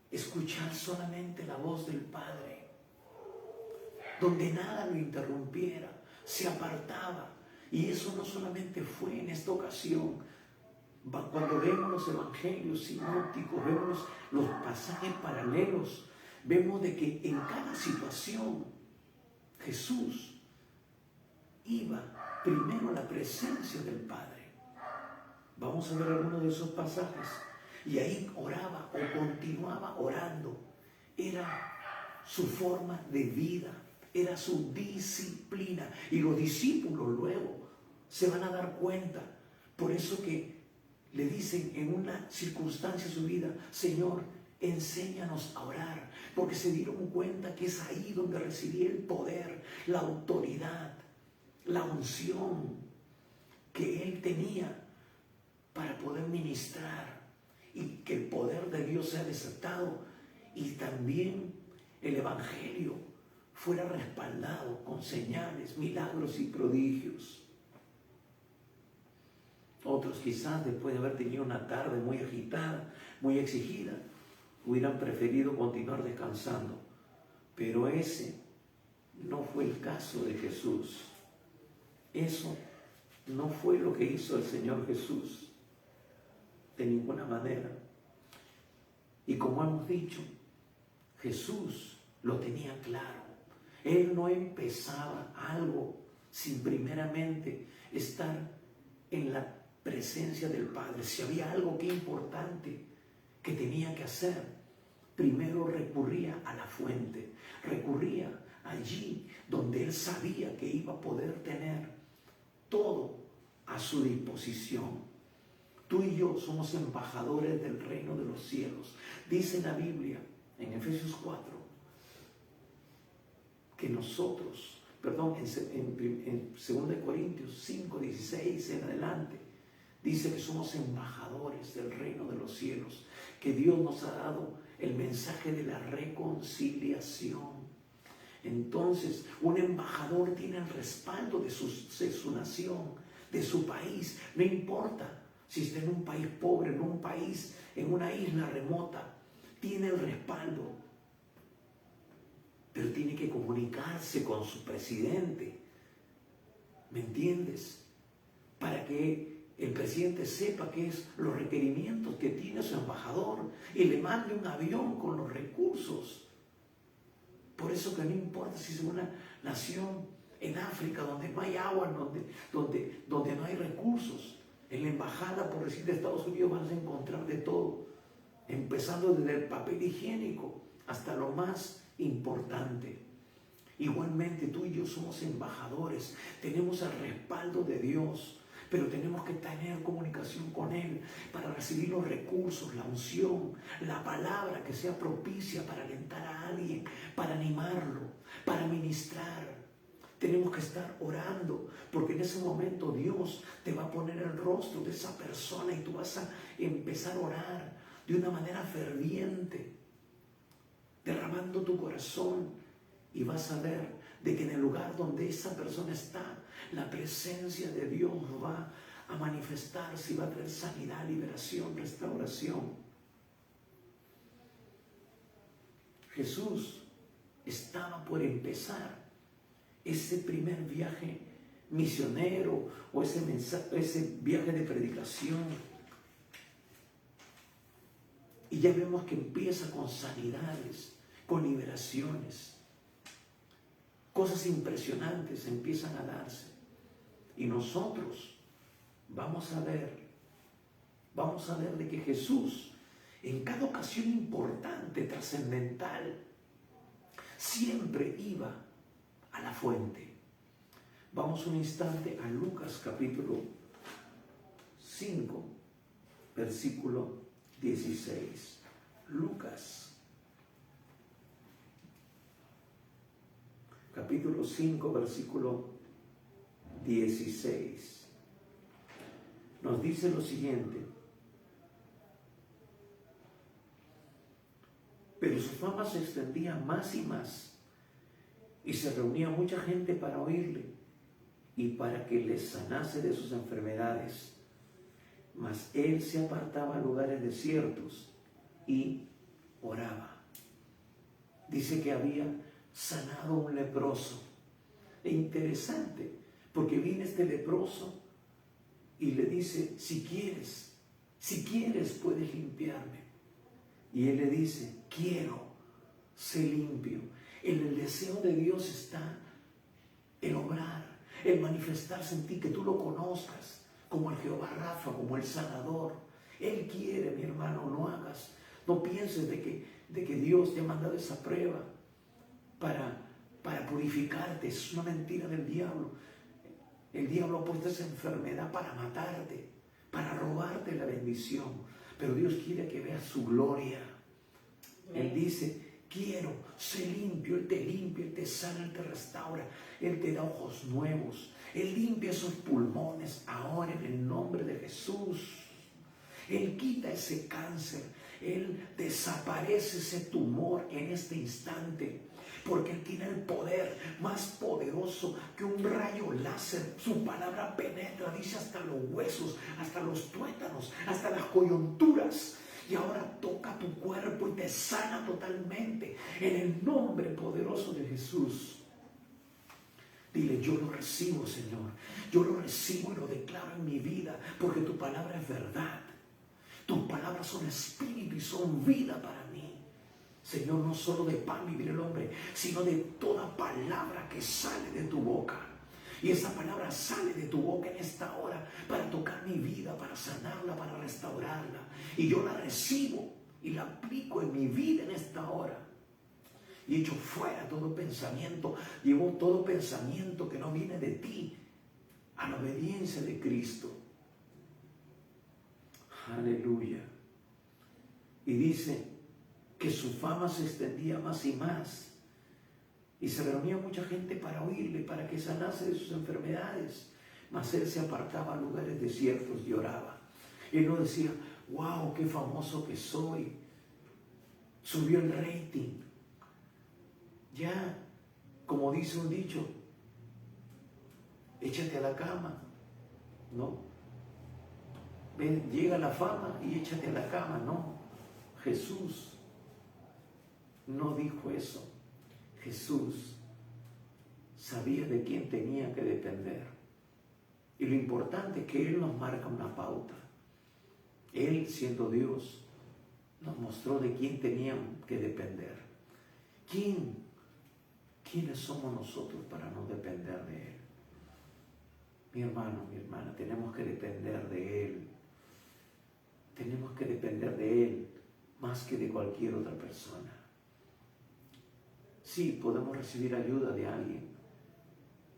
Speaker 1: escuchar solamente la voz del Padre, donde nada lo interrumpiera, se apartaba. Y eso no solamente fue en esta ocasión. Cuando vemos los evangelios sinópticos, vemos los pasajes paralelos, vemos de que en cada situación Jesús iba primero a la presencia del Padre. Vamos a ver algunos de esos pasajes. Y ahí oraba o continuaba orando. Era su forma de vida, era su disciplina. Y los discípulos luego se van a dar cuenta. Por eso que le dicen en una circunstancia de su vida: Señor, enséñanos a orar. Porque se dieron cuenta que es ahí donde recibía el poder, la autoridad, la unción que él tenía para poder ministrar, y que el poder de Dios sea desatado, y también el evangelio fuera respaldado con señales, milagros y prodigios. Otros quizás, después de haber tenido una tarde muy agitada, muy exigida, hubieran preferido continuar descansando. Pero ese no fue el caso de Jesús. Eso no fue lo que hizo el Señor Jesús, de ninguna manera. Y como hemos dicho, Jesús lo tenía claro. Él no empezaba algo sin primeramente estar en la presencia del Padre. Si había algo que importante que tenía que hacer, primero recurría a la fuente, recurría allí donde él sabía que iba a poder tener todo a su disposición. Tú y yo somos embajadores del reino de los cielos. Dice la Biblia en Efesios 4 que nosotros, en 2 Corintios 5, 16 en adelante, dice que somos embajadores del reino de los cielos, que Dios nos ha dado el mensaje de la reconciliación. Entonces, un embajador tiene el respaldo de su nación, de su país. No importa si está en un país pobre, en un país, en una isla remota, tiene el respaldo. Pero tiene que comunicarse con su presidente. ¿Me entiendes? Para que el presidente sepa qué es los requerimientos que tiene su embajador y le mande un avión con los recursos. Por eso que no importa si es una nación en África donde no hay agua, donde no hay recursos. En la embajada, por decir, de Estados Unidos vas a encontrar de todo, empezando desde el papel higiénico hasta lo más importante. Igualmente tú y yo somos embajadores, tenemos el respaldo de Dios, pero tenemos que tener comunicación con Él para recibir los recursos, la unción, la palabra que sea propicia para alentar a alguien, para animarlo, para ministrar. Tenemos que estar orando, porque en ese momento Dios te va a poner el rostro de esa persona y tú vas a empezar a orar de una manera ferviente, derramando tu corazón, y vas a ver de que en el lugar donde esa persona está, la presencia de Dios va a manifestarse y va a traer sanidad, liberación, restauración. Jesús estaba por empezar ese primer viaje misionero o ese viaje de predicación. Y ya vemos que empieza con sanidades, con liberaciones. Cosas impresionantes empiezan a darse. Y nosotros vamos a ver de que Jesús, en cada ocasión importante, trascendental, siempre iba a la fuente. Vamos un instante a Lucas capítulo 5, versículo 16. Lucas capítulo 5, versículo 16. Nos dice lo siguiente: pero su fama se extendía más y más, y se reunía mucha gente para oírle y para que les sanase de sus enfermedades. Mas él se apartaba a lugares desiertos y oraba. Dice que había sanado a un leproso. E interesante, porque viene este leproso y le dice: si quieres puedes limpiarme. Y él le dice: quiero, sé limpio. En el deseo de Dios está el obrar, el manifestarse en ti, que tú lo conozcas como el Jehová Rafa, como el sanador. Él quiere, mi hermano, no pienses de que Dios te ha mandado esa prueba para purificarte. Es una mentira del diablo. El diablo ha puesto esa enfermedad para matarte, para robarte la bendición. Pero Dios quiere que veas su gloria. Él dice: quiero, sé limpio. Él te limpia, Él te sana, Él te restaura, Él te da ojos nuevos, Él limpia esos pulmones ahora en el nombre de Jesús. Él quita ese cáncer, Él desaparece ese tumor en este instante, porque Él tiene el poder más poderoso que un rayo láser. Su palabra penetra, dice, hasta los huesos, hasta los tuétanos, hasta las coyunturas. Y ahora toca tu cuerpo y te sana totalmente en el nombre poderoso de Jesús. Dile: yo lo recibo, Señor. Yo lo recibo y lo declaro en mi vida, porque tu palabra es verdad. Tus palabras son espíritu y son vida para mí. Señor, no solo de pan vivirá el hombre, sino de toda palabra que sale de tu boca. Y esa palabra sale de tu boca en esta hora para tocar mi vida, para sanarla, para restaurarla. Y yo la recibo y la aplico en mi vida en esta hora. Y echo fuera todo pensamiento, llevo todo pensamiento que no viene de ti a la obediencia de Cristo. Aleluya. Y dice que su fama se extendía más y más. Y se reunía mucha gente para oírle, para que sanase de sus enfermedades. Mas él se apartaba a lugares desiertos y oraba. Él no decía: wow, qué famoso que soy. Subió el rating. Ya, como dice un dicho, échate a la cama, ¿no? Ven, llega la fama y échate a la cama. No, Jesús no dijo eso. Jesús sabía de quién tenía que depender. Y lo importante es que Él nos marca una pauta. Él, siendo Dios, nos mostró de quién teníamos que depender. ¿Quiénes somos nosotros para no depender de Él? Mi hermano, mi hermana, tenemos que depender de Él. Tenemos que depender de Él más que de cualquier otra persona. Sí, podemos recibir ayuda de alguien,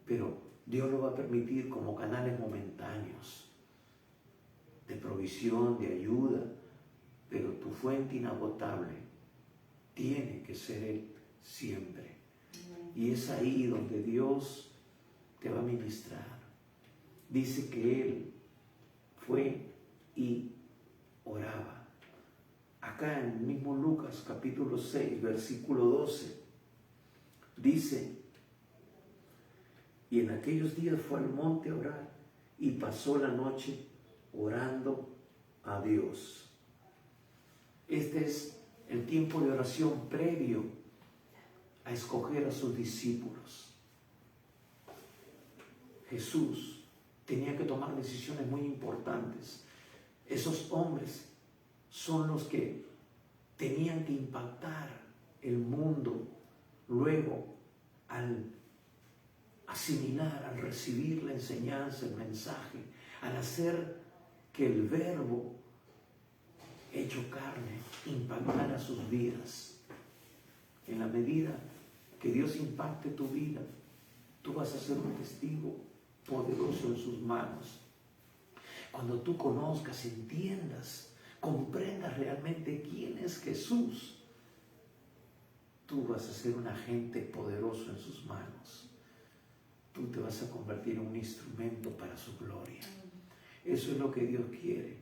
Speaker 1: pero Dios lo va a permitir como canales momentáneos de provisión, de ayuda, pero tu fuente inagotable tiene que ser Él siempre. Y es ahí donde Dios te va a ministrar. Dice que Él fue y oraba. Acá en el mismo Lucas capítulo 6, versículo 12, dice: y en aquellos días fue al monte a orar y pasó la noche orando a Dios. Este es el tiempo de oración previo a escoger a sus discípulos. Jesús tenía que tomar decisiones muy importantes. Esos hombres son los que tenían que impactar el mundo luego al asimilar, al recibir la enseñanza, el mensaje, al hacer que el verbo hecho carne impactara sus vidas. En la medida que Dios impacte tu vida, tú vas a ser un testigo poderoso en sus manos. Cuando tú conozcas, entiendas, comprendas realmente quién es Jesús, tú vas a ser un agente poderoso en sus manos. Tú te vas a convertir en un instrumento para su gloria. Eso es lo que Dios quiere.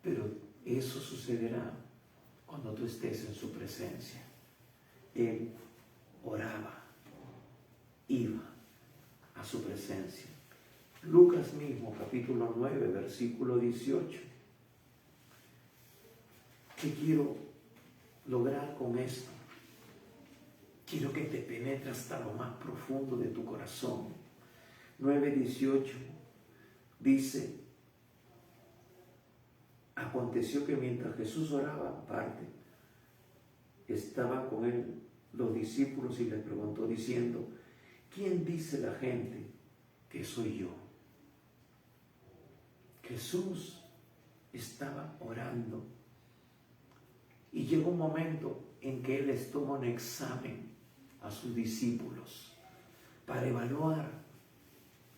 Speaker 1: Pero eso sucederá cuando tú estés en su presencia. Él oraba, iba a su presencia. Lucas mismo, capítulo 9, versículo 18. ¿Qué quiero lograr con esto? Quiero que te penetre hasta lo más profundo de tu corazón. 9:18 dice: aconteció que mientras Jesús oraba aparte, estaban con él los discípulos y les preguntó diciendo: ¿quién dice la gente que soy yo? Jesús estaba orando y llegó un momento en que él les toma un examen a sus discípulos para evaluar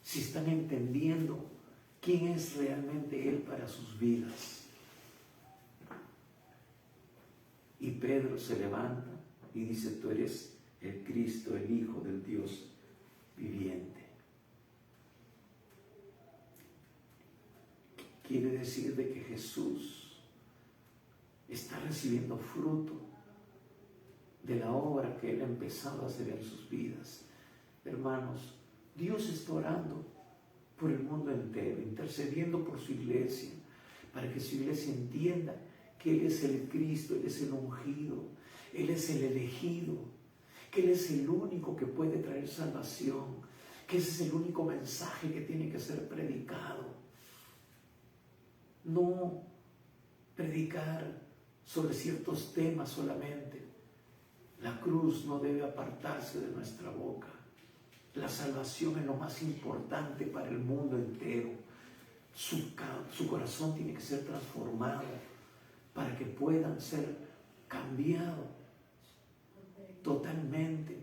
Speaker 1: si están entendiendo quién es realmente él para sus vidas. Y Pedro se levanta y dice: tú eres el Cristo, el Hijo del Dios viviente. Quiere decir de que Jesús está recibiendo fruto de la obra que Él ha empezado a hacer en sus vidas. Hermanos, Dios está orando por el mundo entero, intercediendo por su iglesia, para que su iglesia entienda que Él es el Cristo, Él es el ungido, Él es el elegido, que Él es el único que puede traer salvación, que ese es el único mensaje que tiene que ser predicado. No predicar sobre ciertos temas solamente. La cruz no debe apartarse de nuestra boca. La salvación es lo más importante para el mundo entero. Su corazón tiene que ser transformado para que puedan ser cambiados totalmente.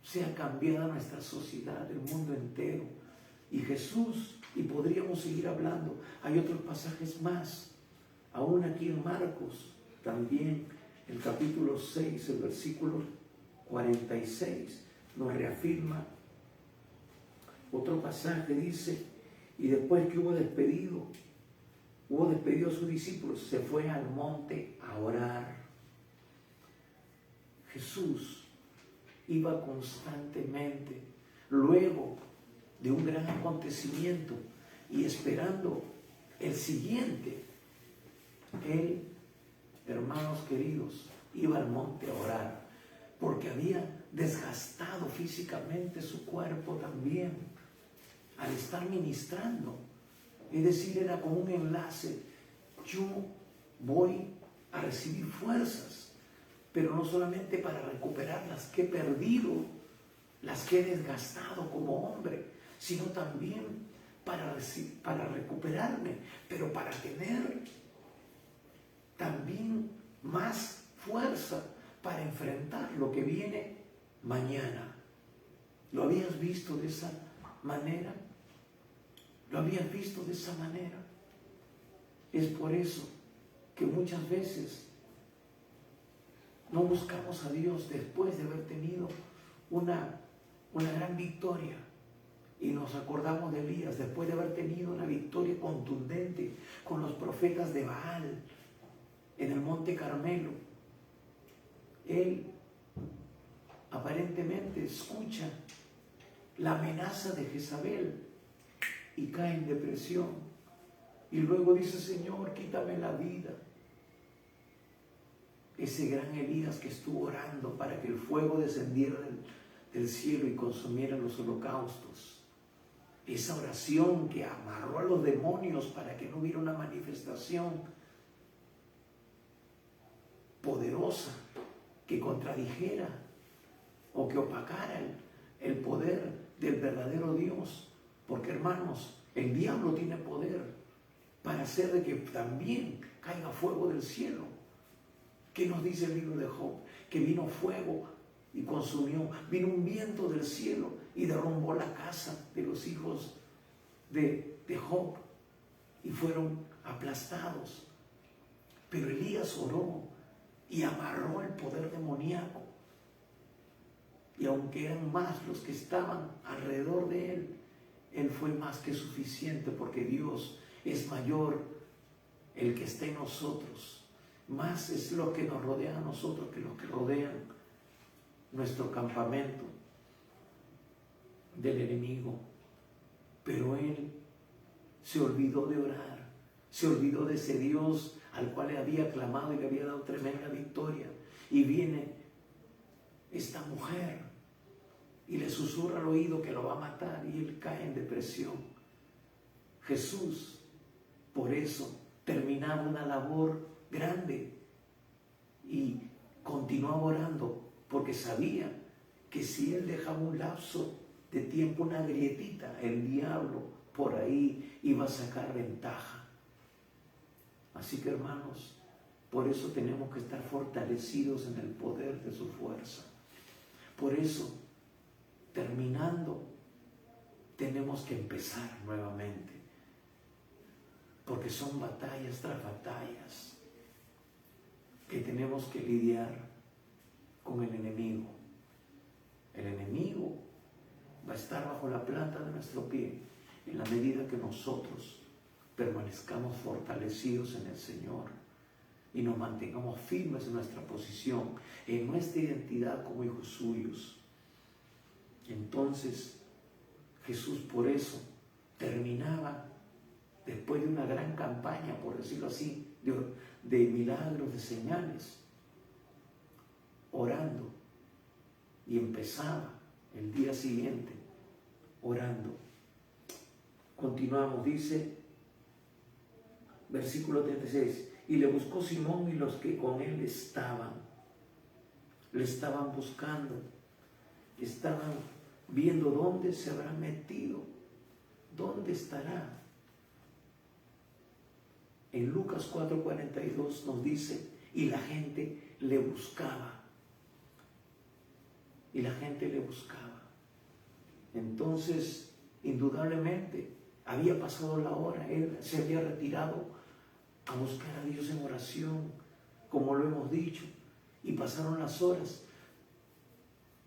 Speaker 1: Sea cambiada nuestra sociedad, el mundo entero. Y Jesús, y podríamos seguir hablando, hay otros pasajes más, aún aquí en Marcos, también el capítulo 6, el versículo 46, nos reafirma otro pasaje. Dice: y después que hubo despedido a sus discípulos, se fue al monte a orar. Jesús iba constantemente, luego de un gran acontecimiento y esperando el siguiente, Él, hermanos queridos, iba al monte a orar, porque había desgastado físicamente su cuerpo también al estar ministrando. Es decir, era como un enlace. Yo voy a recibir fuerzas, pero no solamente para recuperar las que he perdido, las que he desgastado como hombre, sino también para recuperarme, pero para tener también más fuerza para enfrentar lo que viene mañana. ¿Lo habías visto de esa manera? ¿Lo habías visto de esa manera? Es por eso que muchas veces no buscamos a Dios después de haber tenido una gran victoria. Y nos acordamos de Elías después de haber tenido una victoria contundente con los profetas de Baal en el monte Carmelo. Él aparentemente escucha la amenaza de Jezabel y cae en depresión. Y luego dice: Señor, quítame la vida. Ese gran Elías que estuvo orando para que el fuego descendiera del cielo y consumiera los holocaustos. Esa oración que amarró a los demonios para que no hubiera una manifestación poderosa que contradijera o que opacara el poder del verdadero Dios. Porque, hermanos, el diablo tiene poder para hacer de que también caiga fuego del cielo. ¿Qué nos dice el libro de Job? Que vino fuego y consumió, vino un viento del cielo y derrumbó la casa de los hijos de Job y fueron aplastados. Pero Elías oró y amarró el poder demoníaco. Y aunque eran más los que estaban alrededor de él, él fue más que suficiente, porque Dios es mayor el que está en nosotros. Más es lo que nos rodea a nosotros que los que rodean nuestro campamento del enemigo. Pero él se olvidó de orar, se olvidó de ese Dios al cual le había clamado y le había dado tremenda victoria. Y viene esta mujer y le susurra al oído que lo va a matar y él cae en depresión. Jesús, por eso, terminaba una labor grande y continuaba orando, porque sabía que si él dejaba un lapso de tiempo, una grietita, el diablo por ahí iba a sacar ventaja. Así que, hermanos, por eso tenemos que estar fortalecidos en el poder de su fuerza. Por eso, terminando, tenemos que empezar nuevamente, porque son batallas tras batallas que tenemos que lidiar con el enemigo. El enemigo va a estar bajo la planta de nuestro pie en la medida que nosotros permanezcamos fortalecidos en el Señor y nos mantengamos firmes en nuestra posición, en nuestra identidad como hijos suyos. Entonces Jesús por eso terminaba, después de una gran campaña, por decirlo así, de milagros, de señales, orando, y empezaba el día siguiente orando. Continuamos, dice versículo 36, y le buscó Simón y los que con él estaban, le estaban buscando, estaban viendo dónde se habrá metido, dónde estará. En Lucas 4:42 nos dice, y la gente le buscaba. Y la gente le buscaba. Entonces, indudablemente, había pasado la hora, él se había retirado a buscar a Dios en oración, como lo hemos dicho, y pasaron las horas.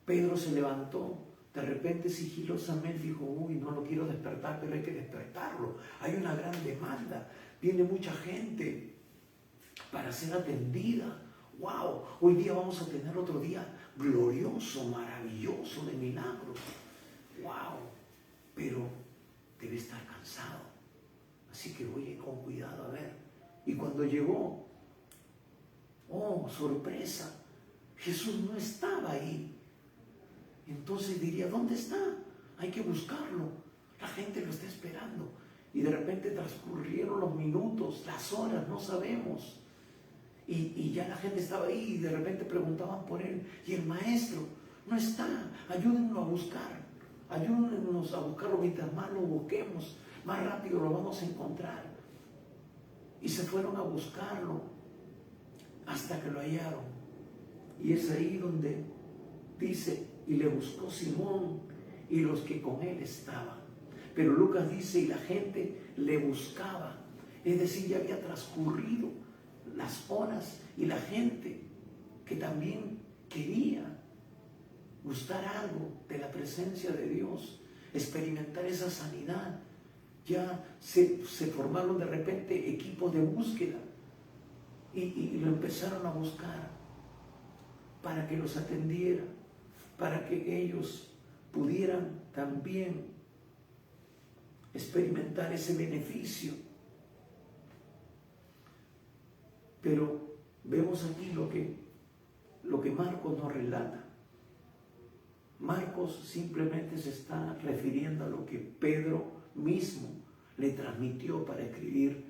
Speaker 1: Pedro se levantó, de repente sigilosamente dijo, uy, no lo quiero despertar, pero hay que despertarlo, hay una gran demanda, viene mucha gente para ser atendida. Wow, hoy día vamos a tener otro día glorioso, maravilloso de milagros. Wow, pero debe estar cansado, así que voy con cuidado a ver. Y cuando llegó, oh, sorpresa, Jesús no estaba ahí. Entonces diría, ¿dónde está? Hay que buscarlo, la gente lo está esperando. Y de repente transcurrieron los minutos, las horas, no sabemos. Y ya la gente estaba ahí y de repente preguntaban por él. Y el maestro no está, ayúdenlo a buscar. ayúdenos a buscarlo, mientras más lo busquemos, más rápido lo vamos a encontrar. Y se fueron a buscarlo hasta que lo hallaron. Y es ahí donde dice, y le buscó Simón y los que con él estaban. Pero Lucas dice, y la gente le buscaba. Es decir, ya había transcurrido las horas y la gente que también quería gustar algo de la presencia de Dios, experimentar esa sanidad. Ya se formaron de repente equipos de búsqueda y lo empezaron a buscar para que los atendiera, para que ellos pudieran también experimentar ese beneficio. Pero vemos aquí lo que Marcos nos relata. Marcos simplemente se está refiriendo a lo que Pedro mismo le transmitió para escribir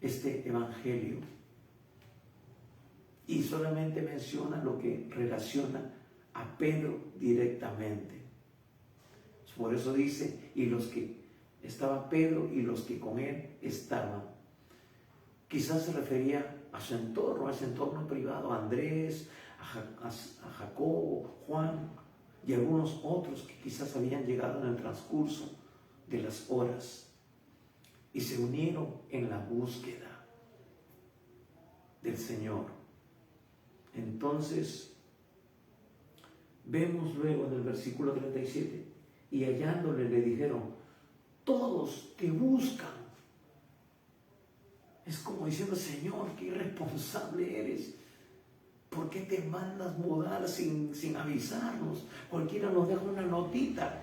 Speaker 1: este evangelio. Y solamente menciona lo que relaciona a Pedro directamente. Por eso dice, y los que estaba Pedro y los que con él estaban. Quizás se refería a su entorno privado, a Andrés, a Jacobo, Juan y algunos otros que quizás habían llegado en el transcurso de las horas y se unieron en la búsqueda del Señor. Entonces, vemos luego en el versículo 37, y hallándole le dijeron, todos te buscan. Es como diciendo, Señor, qué irresponsable eres. ¿Por qué te mandas mudar sin avisarnos? Cualquiera nos deja una notita.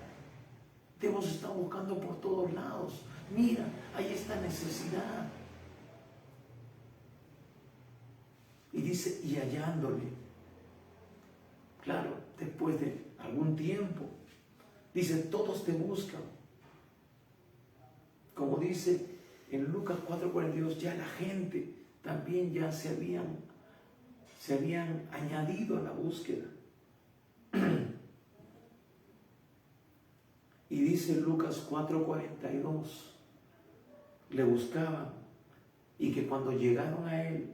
Speaker 1: Te hemos estado buscando por todos lados. Mira, hay esta necesidad. Y dice, y hallándole. Claro, después de algún tiempo, dice, todos te buscan. Como dice en Lucas 4:42, ya la gente también ya se habían añadido a la búsqueda. Y dice Lucas 4:42, le buscaban y que cuando llegaron a él,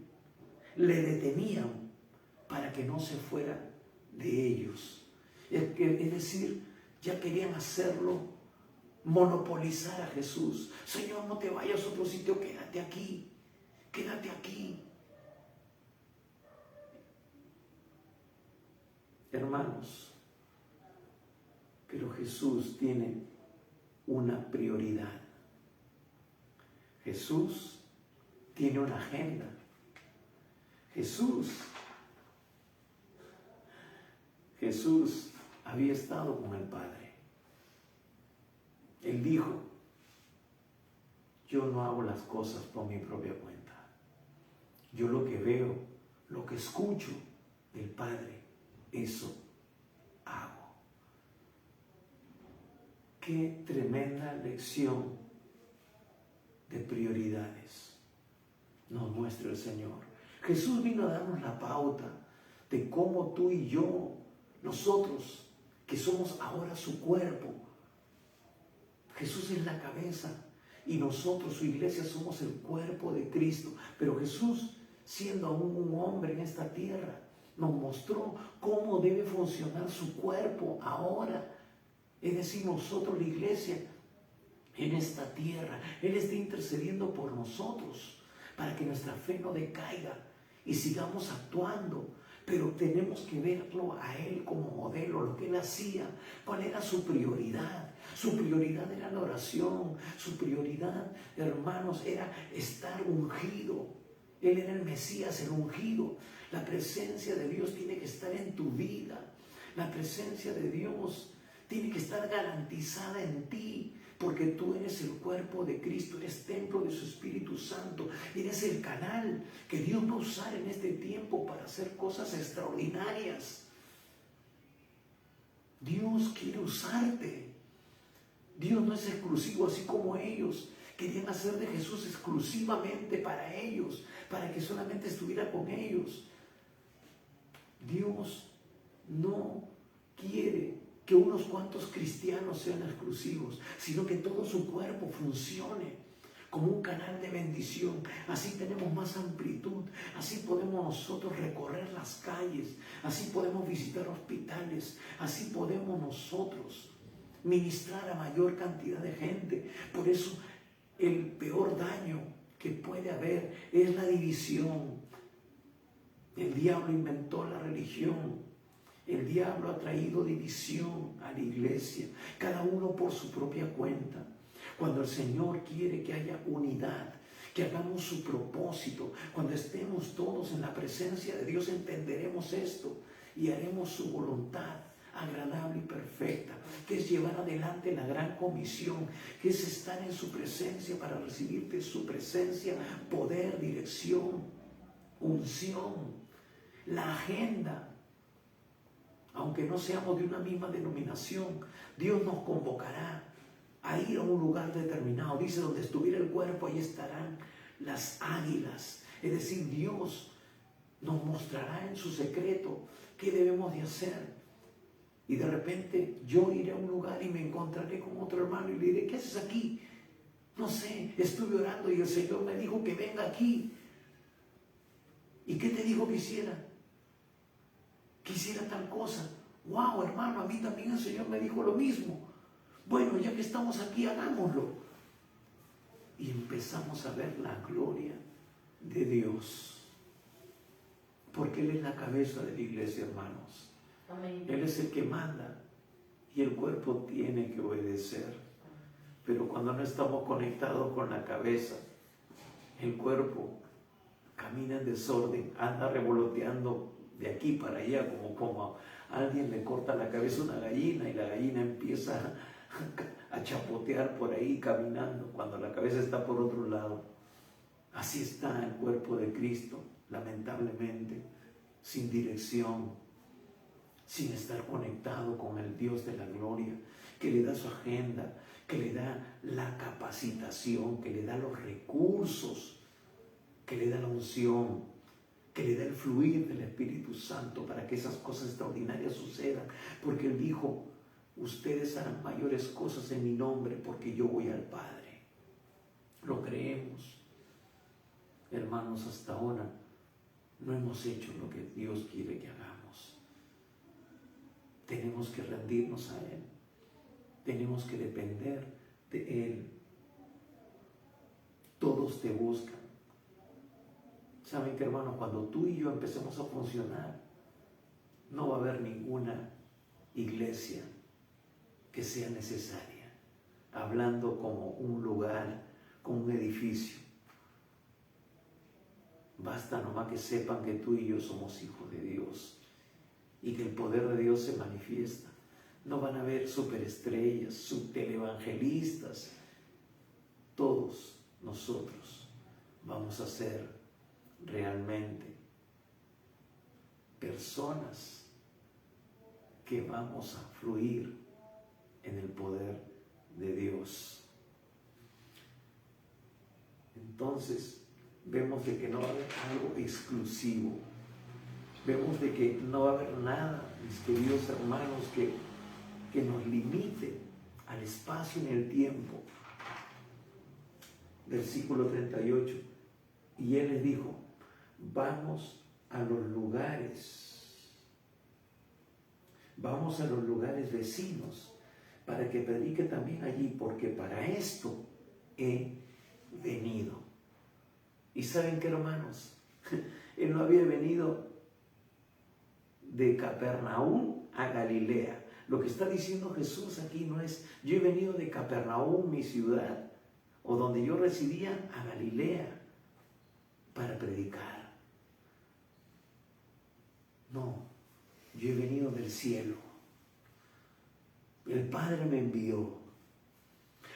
Speaker 1: le detenían para que no se fuera de ellos. Es decir, ya querían hacerlo, monopolizar a Jesús. Señor, no te vayas a otro sitio, quédate aquí, quédate aquí. Hermanos, pero Jesús tiene una prioridad. Jesús tiene una agenda. Jesús había estado con el Padre. Él dijo, yo no hago las cosas por mi propia cuenta. Yo lo que veo, lo que escucho del Padre, eso hago. Qué tremenda lección de prioridades nos muestra el Señor. Jesús vino a darnos la pauta de cómo tú y yo, nosotros que somos ahora su cuerpo, Jesús es la cabeza y nosotros, su iglesia, somos el cuerpo de Cristo. Pero Jesús, siendo aún un hombre en esta tierra, nos mostró cómo debe funcionar su cuerpo ahora. Es decir, nosotros, la iglesia, en esta tierra. Él está intercediendo por nosotros para que nuestra fe no decaiga y sigamos actuando. Pero tenemos que verlo a Él como modelo, lo que Él hacía. ¿Cuál era su prioridad? Su prioridad era la oración. Su prioridad, hermanos, era estar ungido. Él era el Mesías, el ungido. La presencia de Dios tiene que estar en tu vida. La presencia de Dios tiene que estar garantizada en ti, porque tú eres el cuerpo de Cristo, eres templo de su Espíritu Santo, eres el canal que Dios va a usar en este tiempo para hacer cosas extraordinarias. Dios quiere usarte. Dios no es exclusivo, así como ellos querían hacer de Jesús exclusivamente para ellos, para que solamente estuviera con ellos. Dios no quiere que unos cuantos cristianos sean exclusivos, sino que todo su cuerpo funcione como un canal de bendición. Así tenemos más amplitud, así podemos nosotros recorrer las calles, así podemos visitar hospitales, así podemos nosotros ministrar a mayor cantidad de gente. Por eso el peor daño que puede haber es la división. El diablo inventó la religión. El diablo ha traído división a la iglesia, cada uno por su propia cuenta. Cuando el Señor quiere que haya unidad, que hagamos su propósito, cuando estemos todos en la presencia de Dios, entenderemos esto y haremos su voluntad agradable y perfecta, que es llevar adelante la gran comisión, que es estar en su presencia para recibir de su presencia poder, dirección, unción, la agenda. Aunque no seamos de una misma denominación, Dios nos convocará a ir a un lugar determinado. Dice, donde estuviera el cuerpo, ahí estarán las águilas. Es decir, Dios nos mostrará en su secreto qué debemos de hacer. Y de repente yo iré a un lugar y me encontraré con otro hermano y le diré, ¿qué haces aquí? No sé, estuve orando y el Señor me dijo que venga aquí. ¿Y qué te dijo que hiciera? Quisiera tal cosa. Wow, hermano, a mí también el Señor me dijo lo mismo. Bueno, ya que estamos aquí, hagámoslo. Y empezamos a ver la gloria de Dios. Porque Él es la cabeza de la iglesia, hermanos. Amén. Él es el que manda y el cuerpo tiene que obedecer. Pero cuando no estamos conectados con la cabeza, el cuerpo camina en desorden, anda revoloteando de aquí para allá, como alguien le corta la cabeza a una gallina y la gallina empieza a chapotear por ahí caminando cuando la cabeza está por otro lado. Así está el cuerpo de Cristo, lamentablemente, sin dirección, sin estar conectado con el Dios de la gloria, que le da su agenda, que le da la capacitación, que le da los recursos, que le da la unción, que le da el fluir del Espíritu Santo para que esas cosas extraordinarias sucedan. Porque Él dijo, ustedes harán mayores cosas en mi nombre porque yo voy al Padre. Lo creemos. Hermanos, hasta ahora no hemos hecho lo que Dios quiere que hagamos. Tenemos que rendirnos a Él. Tenemos que depender de Él. Todos te buscan. ¿Saben qué, hermanos? Cuando tú y yo empecemos a funcionar, no va a haber ninguna iglesia que sea necesaria, hablando como un lugar, como un edificio. Basta nomás que sepan que tú y yo somos hijos de Dios y que el poder de Dios se manifiesta. No van a haber superestrellas, subtelevangelistas. Todos nosotros vamos a ser realmente personas que vamos a fluir en el poder de Dios. Entonces vemos de que no va a haber algo exclusivo, vemos de que no va a haber nada, mis queridos hermanos, que nos limite al espacio y el tiempo. Versículo 38, y Él les dijo, vamos a los lugares vecinos para que predique también allí, porque para esto he venido. ¿Y saben qué, hermanos? Él no había venido de Capernaum a Galilea. Lo que está diciendo Jesús aquí no es, yo he venido de Capernaum, mi ciudad, o donde yo residía, a Galilea, para predicar. No, yo he venido del cielo. El Padre me envió.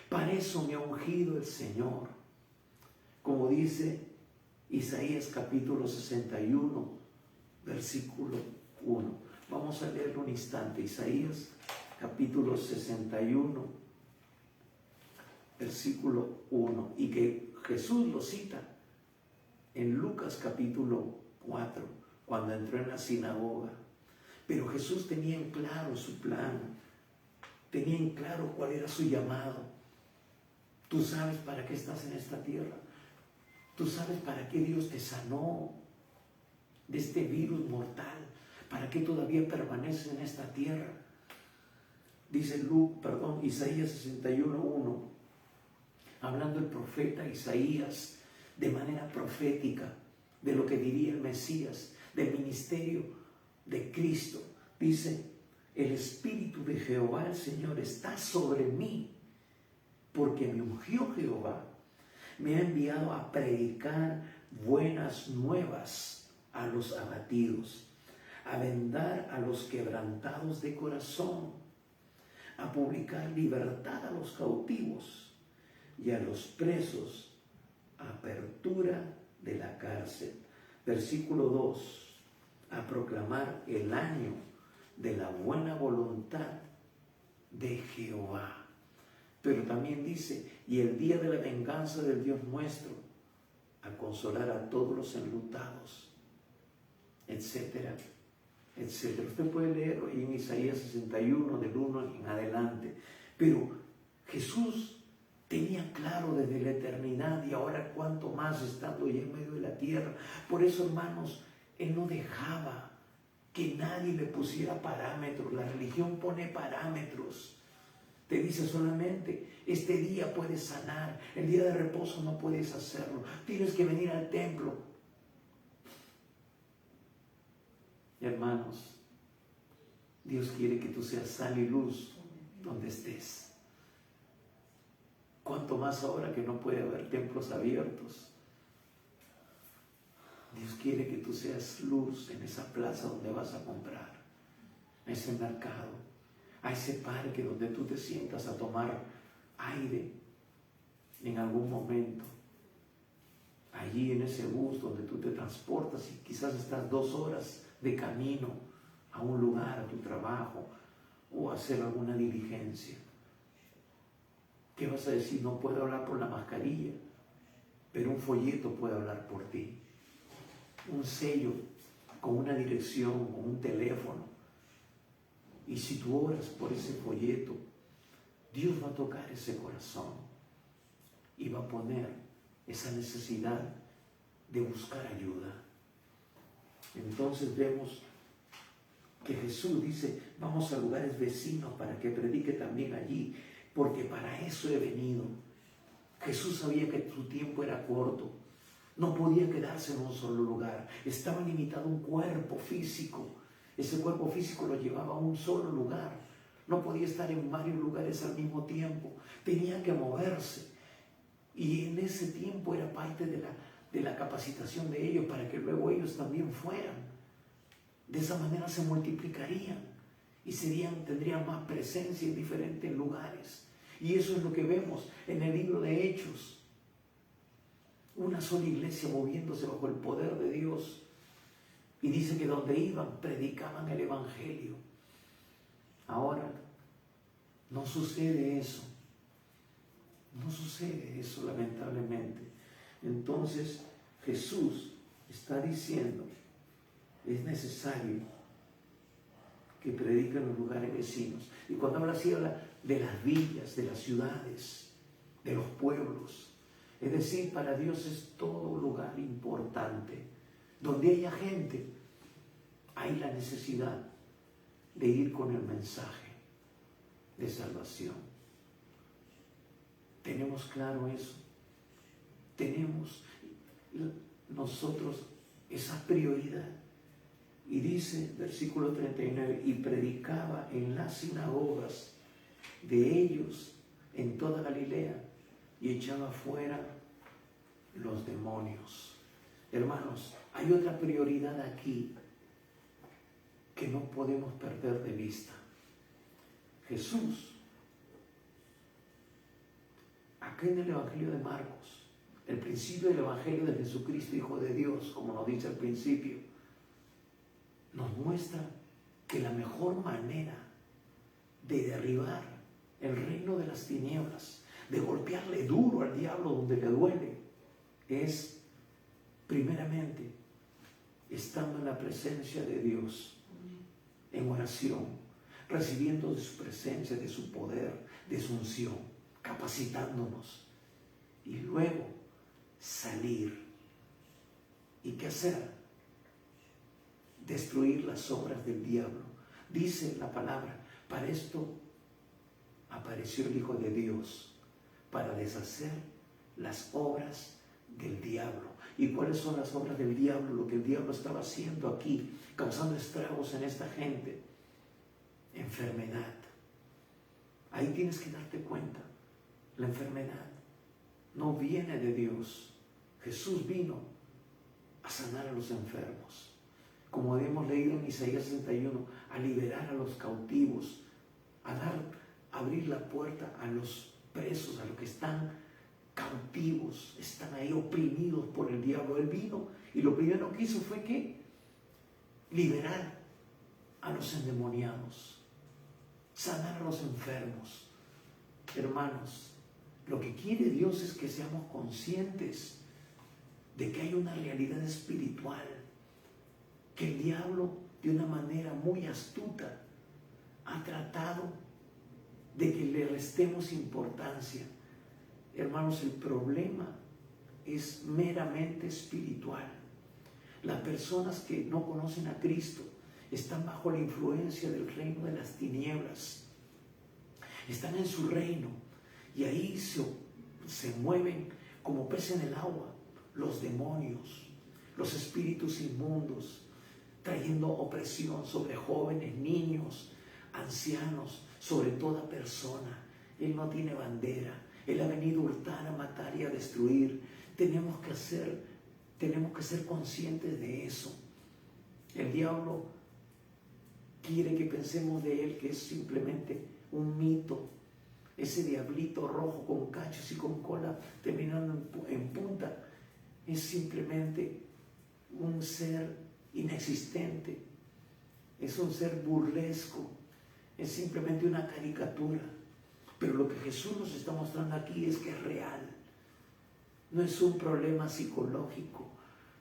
Speaker 1: Para eso me ha ungido el Señor. Como dice Isaías capítulo 61, versículo 1. Vamos a leerlo un instante. Isaías capítulo 61, versículo 1. Y que Jesús lo cita en Lucas capítulo 4, cuando entró en la sinagoga. Pero Jesús tenía en claro su plan. tenían claro cuál era su llamado. Tú sabes para qué estás en esta tierra. Tú sabes para qué Dios te sanó de este virus mortal. ¿Para qué todavía permaneces en esta tierra? Dice Isaías 61:1, hablando el profeta Isaías de manera profética de lo que diría el Mesías, del ministerio de Cristo. Dice: el Espíritu de Jehová, el Señor, está sobre mí, porque me ungió Jehová. Me ha enviado a predicar buenas nuevas a los abatidos, a vendar a los quebrantados de corazón, a publicar libertad a los cautivos y a los presos, apertura de la cárcel. Versículo 2, a proclamar el año de la buena voluntad de Jehová. Pero también dice: y el día de la venganza del Dios nuestro, a consolar a todos los enlutados, etcétera, etcétera. Usted puede leerlo ahí en Isaías 61, del 1 en adelante. Pero Jesús tenía claro desde la eternidad, y ahora cuanto más estando ya en medio de la tierra. Por eso, hermanos, Él no dejaba que nadie le pusiera parámetros. La religión pone parámetros. Te dice solamente: este día puedes sanar, el día de reposo no puedes hacerlo, tienes que venir al templo. Hermanos, Dios quiere que tú seas sal y luz donde estés. Cuanto más ahora que no puede haber templos abiertos. Dios quiere que tú seas luz en esa plaza donde vas a comprar, en ese mercado, a ese parque donde tú te sientas a tomar aire en algún momento. Allí en ese bus donde tú te transportas y quizás estás 2 horas de camino a un lugar, a tu trabajo o a hacer alguna diligencia. ¿Qué vas a decir? No puedo hablar por la mascarilla, pero un folleto puede hablar por ti. Un sello con una dirección, con un teléfono. Y si tú oras por ese folleto, Dios va a tocar ese corazón y va a poner esa necesidad de buscar ayuda. Entonces vemos que Jesús dice: vamos a lugares vecinos para que predique también allí, porque para eso he venido. Jesús sabía que su tiempo era corto, no podía quedarse en un solo lugar, estaba limitado a un cuerpo físico. Ese cuerpo físico lo llevaba a un solo lugar, no podía estar en varios lugares al mismo tiempo, tenía que moverse. Y en ese tiempo era parte de la capacitación de ellos para que luego ellos también fueran. De esa manera se multiplicarían y tendrían más presencia en diferentes lugares. Y eso es lo que vemos en el libro de Hechos. Una sola iglesia moviéndose bajo el poder de Dios. Y dice que donde iban, predicaban el Evangelio. Ahora, no sucede eso. No sucede eso, lamentablemente. Entonces, Jesús está diciendo: es necesario que prediquen en los lugares vecinos. Y cuando habla así, habla de las villas, de las ciudades, de los pueblos. Es decir, para Dios es todo lugar importante. Donde haya gente, hay la necesidad de ir con el mensaje de salvación. ¿Tenemos claro eso? Tenemos nosotros esa prioridad. Y dice, versículo 39, y predicaba en las sinagogas de ellos en toda Galilea y echaba fuera los demonios. Hermanos, hay otra prioridad aquí que no podemos perder de vista. Jesús, acá en el Evangelio de Marcos, el principio del Evangelio de Jesucristo, Hijo de Dios, como nos dice al principio, nos muestra que la mejor manera de derribar el reino de las tinieblas, de golpearle duro al diablo donde le duele, es primeramente estando en la presencia de Dios, en oración, recibiendo de su presencia, de su poder, de su unción, capacitándonos. Y luego salir. ¿Y qué hacer? Destruir las obras del diablo. Dice la palabra, para esto apareció el Hijo de Dios, para deshacer las obras del diablo. ¿Y cuáles son las obras del diablo? Lo que el diablo estaba haciendo aquí, causando estragos en esta gente. Enfermedad. Ahí tienes que darte cuenta. La enfermedad no viene de Dios. Jesús vino a sanar a los enfermos. Como hemos leído en Isaías 61, a liberar a los cautivos, a abrir la puerta a los presos, a los que están cautivos, están ahí oprimidos por el diablo. Él vino y lo primero que hizo fue que liberar a los endemoniados, sanar a los enfermos. Hermanos, lo que quiere Dios es que seamos conscientes de que hay una realidad espiritual, que el diablo de una manera muy astuta ha tratado de que le restemos importancia. Hermanos, el problema es meramente espiritual. Las personas que no conocen a Cristo están bajo la influencia del reino de las tinieblas. Están en su reino y ahí se mueven como peces en el agua los demonios, los espíritus inmundos, trayendo opresión sobre jóvenes, niños, ancianos, sobre toda persona. Él no tiene bandera. Él ha venido a hurtar, a matar y a destruir. Tenemos que ser conscientes de eso. El diablo quiere que pensemos de él que es simplemente un mito. Ese diablito rojo con cachos y con cola terminando en punta es simplemente un ser inexistente. Es un ser burlesco. Es simplemente una caricatura. Pero lo que Jesús nos está mostrando aquí es que es real. No es un problema psicológico,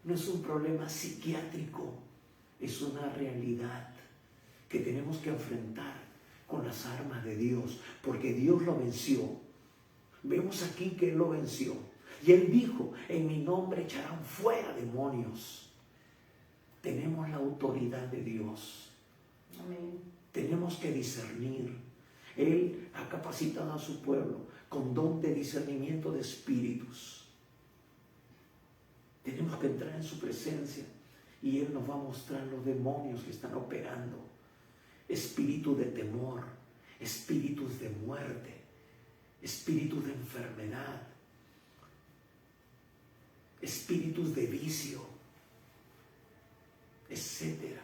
Speaker 1: no es un problema psiquiátrico, es una realidad que tenemos que enfrentar con las armas de Dios, porque Dios lo venció. Vemos aquí que Él lo venció. Y Él dijo, en mi nombre echarán fuera demonios. Tenemos la autoridad de Dios.
Speaker 2: Amén.
Speaker 1: Tenemos que discernir. Él ha capacitado a su pueblo con don de discernimiento de espíritus. Tenemos que entrar en su presencia y Él nos va a mostrar los demonios que están operando. Espíritu de temor, espíritus de muerte, espíritus de enfermedad, espíritus de vicio, etcétera.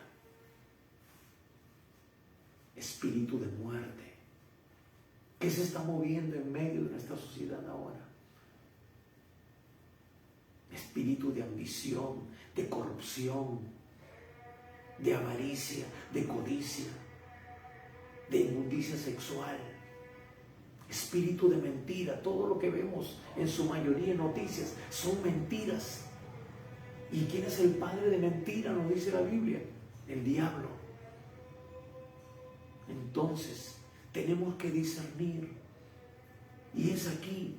Speaker 1: Espíritu de muerte. ¿Qué se está moviendo en medio de nuestra sociedad ahora? Espíritu de ambición, de corrupción, de avaricia, de codicia, de inmundicia sexual, espíritu de mentira. Todo lo que vemos en su mayoría en noticias son mentiras. ¿Y quién es el padre de mentira? Nos dice la Biblia, el diablo. Entonces, tenemos que discernir. Y es aquí,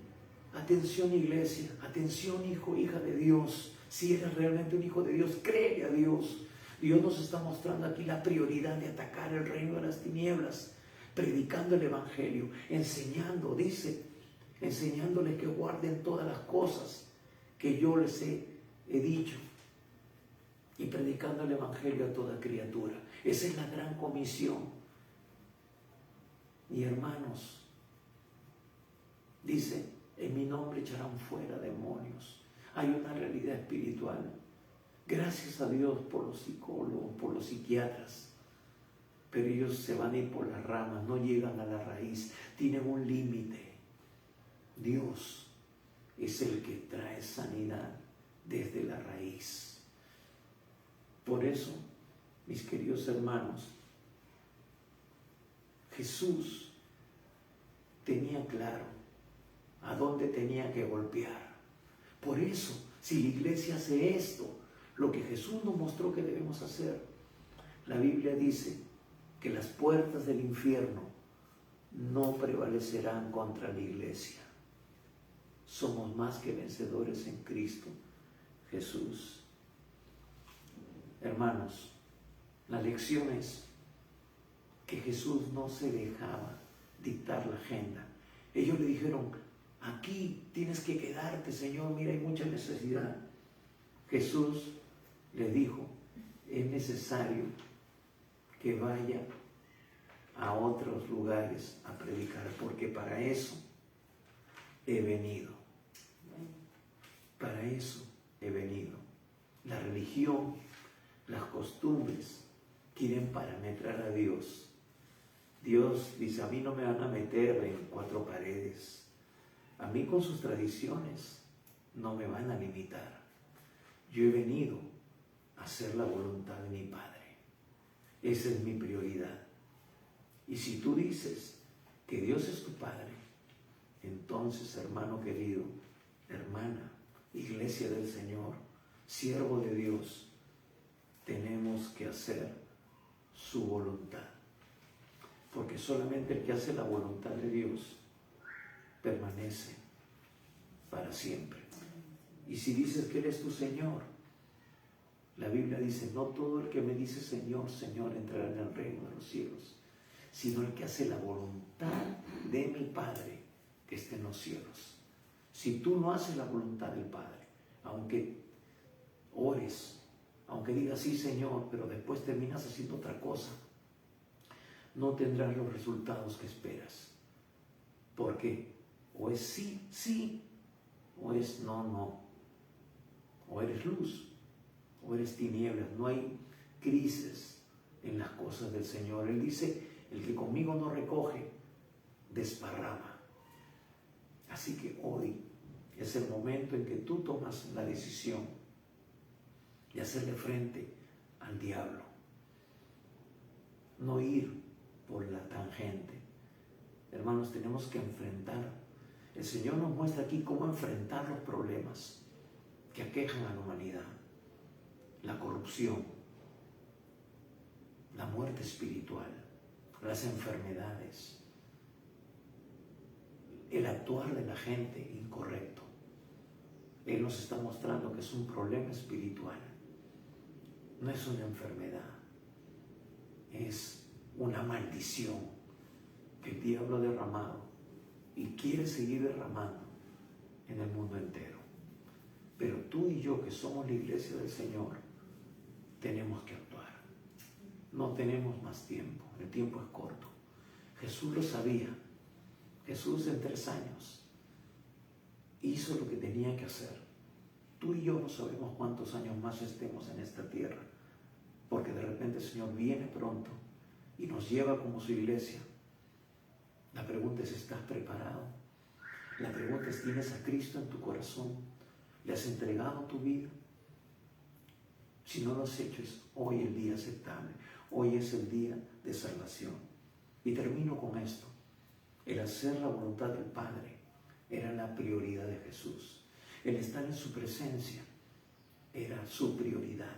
Speaker 1: atención iglesia, atención hijo, hija de Dios. Si eres realmente un hijo de Dios, créele a Dios. Dios nos está mostrando aquí la prioridad de atacar el reino de las tinieblas, predicando el evangelio, enseñando, dice, enseñándoles que guarden todas las cosas que yo les he dicho, y predicando el evangelio a toda criatura. Esa es la gran comisión. Y hermanos, dice, en mi nombre echarán fuera demonios. Hay una realidad espiritual. Gracias a Dios por los psicólogos, por los psiquiatras. Pero ellos se van a ir por las ramas, no llegan a la raíz, tienen un límite. Dios es el que trae sanidad desde la raíz. Por eso, mis queridos hermanos, Jesús tenía claro a dónde tenía que golpear. Por eso, si la iglesia hace esto, lo que Jesús nos mostró que debemos hacer, la Biblia dice que las puertas del infierno no prevalecerán contra la iglesia. Somos más que vencedores en Cristo Jesús. Hermanos, la lección es que Jesús no se dejaba dictar la agenda. Ellos le dijeron, aquí tienes que quedarte, Señor, mira, hay mucha necesidad. Jesús les dijo, es necesario que vaya a otros lugares a predicar, porque para eso he venido. Para eso he venido. La religión, las costumbres quieren parametrar a Dios. Dios dice, a mí no me van a meter en cuatro paredes. A mí con sus tradiciones no me van a limitar. Yo he venido a hacer la voluntad de mi Padre. Esa es mi prioridad. Y si tú dices que Dios es tu Padre, entonces, hermano querido, hermana, iglesia del Señor, siervo de Dios, tenemos que hacer su voluntad. Porque solamente el que hace la voluntad de Dios permanece para siempre. Y si dices que eres tu Señor, la Biblia dice, no todo el que me dice Señor, Señor entrará en el reino de los cielos, sino el que hace la voluntad de mi Padre que esté en los cielos. Si tú no haces la voluntad del Padre, aunque ores, aunque digas sí Señor, pero después terminas haciendo otra cosa, no tendrás los resultados que esperas. Porque o es sí, sí, o es no, no. O eres luz, o eres tinieblas. No hay crisis en las cosas del Señor. Él dice, el que conmigo no recoge, desparrama. Así que hoy es el momento en que tú tomas la decisión de hacerle frente al diablo. No ir por la tangente. Hermanos, tenemos que enfrentar. El Señor nos muestra aquí cómo enfrentar los problemas que aquejan a la humanidad. La corrupción, la muerte espiritual, las enfermedades, el actuar de la gente incorrecto. Él nos está mostrando que es un problema espiritual. No es una enfermedad, es una maldición que el diablo ha derramado y quiere seguir derramando en el mundo entero. Pero tú y yo, que somos la iglesia del Señor, tenemos que actuar. No tenemos más tiempo, el tiempo es corto. Jesús lo sabía. Jesús en 3 años hizo lo que tenía que hacer. Tú y yo no sabemos cuántos años más estemos en esta tierra, porque de repente el Señor viene pronto y nos lleva como su iglesia. La pregunta es, ¿estás preparado? La pregunta es, ¿tienes a Cristo en tu corazón? ¿Le has entregado tu vida? Si no lo has hecho, es hoy el día aceptable. Hoy es el día de salvación. Y termino con esto. El hacer la voluntad del Padre era la prioridad de Jesús. El estar en su presencia era su prioridad.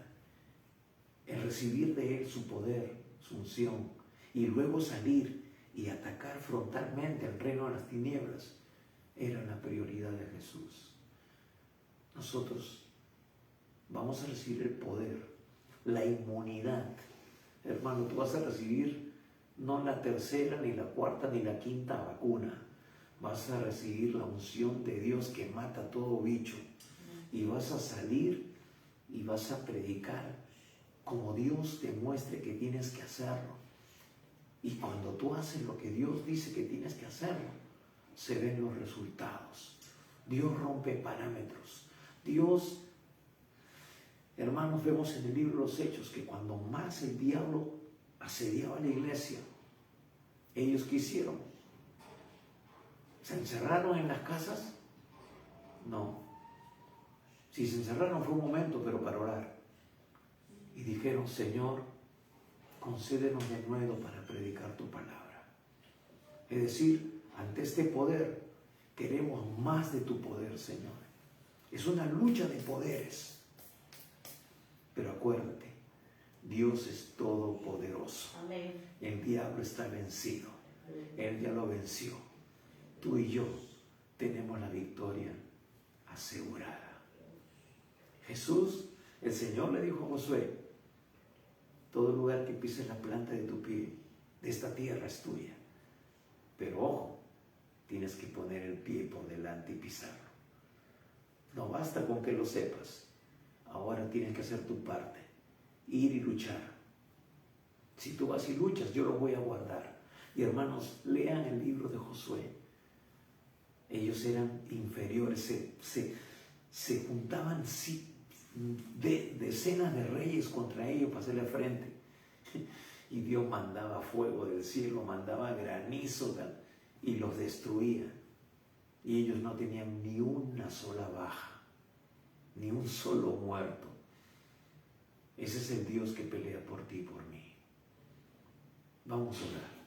Speaker 1: El recibir de Él su poder, su unción, y luego salir y atacar frontalmente el reino de las tinieblas, era la prioridad de Jesús. Nosotros vamos a recibir el poder, la inmunidad. Hermano, tú vas a recibir no la tercera, ni la cuarta, ni la quinta vacuna. Vas a recibir la unción de Dios que mata todo bicho. Y vas a salir y vas a predicar como Dios te muestre que tienes que hacerlo. Y cuando tú haces lo que Dios dice que tienes que hacerlo, se ven los resultados. Dios rompe parámetros. Dios, hermanos, vemos en el libro de los Hechos que cuando más el diablo asediaba a la iglesia, ¿ellos qué hicieron? ¿Se encerraron en las casas? No. Si se encerraron fue un momento, pero para orar. Y dijeron, Señor, concédenos de nuevo para predicar tu palabra. Es decir, ante este poder, queremos más de tu poder, Señor. Es una lucha de poderes. Pero acuérdate, Dios es todopoderoso.
Speaker 2: Amén.
Speaker 1: El diablo está vencido. Él ya lo venció. Tú y yo tenemos la victoria asegurada. Jesús, el Señor le dijo a Josué, todo lugar que pises la planta de tu pie, de esta tierra es tuya. Pero ojo, tienes que poner el pie por delante y pisarlo. No basta con que lo sepas. Ahora tienes que hacer tu parte. Ir y luchar. Si tú vas y luchas, yo lo voy a guardar. Y hermanos, lean el libro de Josué. Ellos eran inferiores, se juntaban decenas de reyes contra ellos para hacerle frente. Y Dios mandaba fuego del cielo, mandaba granizo y los destruía. Y ellos no tenían ni una sola baja, ni un solo muerto. Ese es el Dios que pelea por ti y por mí. Vamos a orar.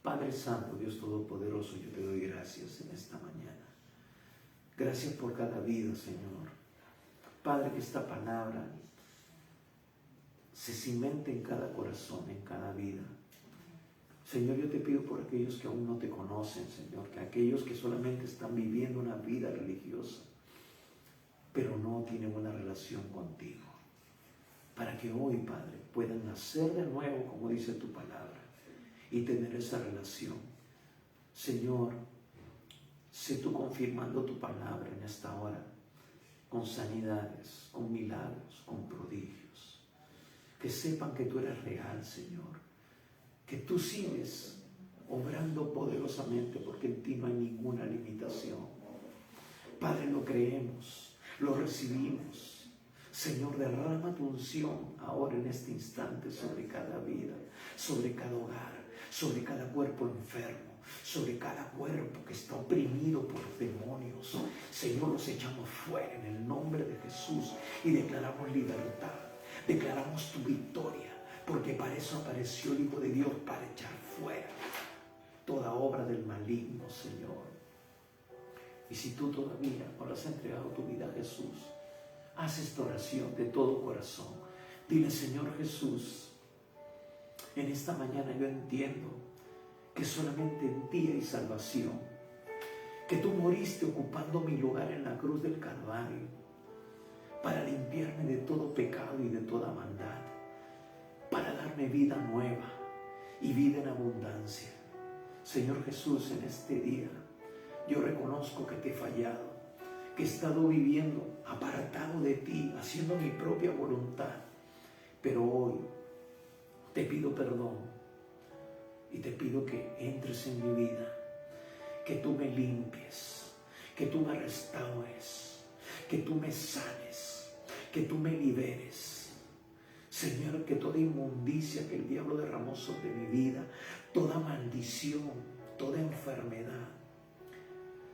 Speaker 1: Padre Santo, Dios Todopoderoso, yo te doy gracias en esta mañana. Gracias por cada vida, Señor. Padre, que esta palabra se cimente en cada corazón, en cada vida. Señor, yo te pido por aquellos que aún no te conocen, Señor, que aquellos que solamente están viviendo una vida religiosa, pero no tienen una relación contigo. Para que hoy, Padre, puedan nacer de nuevo, como dice tu palabra, y tener esa relación. Señor, sé tú confirmando tu palabra en esta hora, con sanidades, con milagros, con prodigios. Que sepan que tú eres real, Señor, que tú sigues obrando poderosamente, porque en ti no hay ninguna limitación. Padre, lo creemos, lo recibimos. Señor, derrama tu unción ahora en este instante sobre cada vida, sobre cada hogar, sobre cada cuerpo enfermo, sobre cada cuerpo que está oprimido por demonios. Señor, los echamos fuera en el nombre de Jesús y declaramos libertad, declaramos tu victoria, porque para eso apareció el Hijo de Dios, para echar fuera toda obra del maligno, Señor. Y si tú todavía no le has entregado tu vida a Jesús, haz esta oración de todo corazón. Dile: Señor Jesús, en esta mañana yo entiendo que solamente en ti hay salvación, que tú moriste ocupando mi lugar en la cruz del Calvario para limpiarme de todo pecado y de toda maldad, para darme vida nueva y vida en abundancia. Señor Jesús, en este día yo reconozco que te he fallado, que he estado viviendo apartado de ti, haciendo mi propia voluntad, pero hoy te pido perdón y te pido que entres en mi vida, que tú me limpies, que tú me restaures, que tú me sanes, que tú me liberes. Señor, que toda inmundicia que el diablo derramó sobre mi vida, toda maldición, toda enfermedad,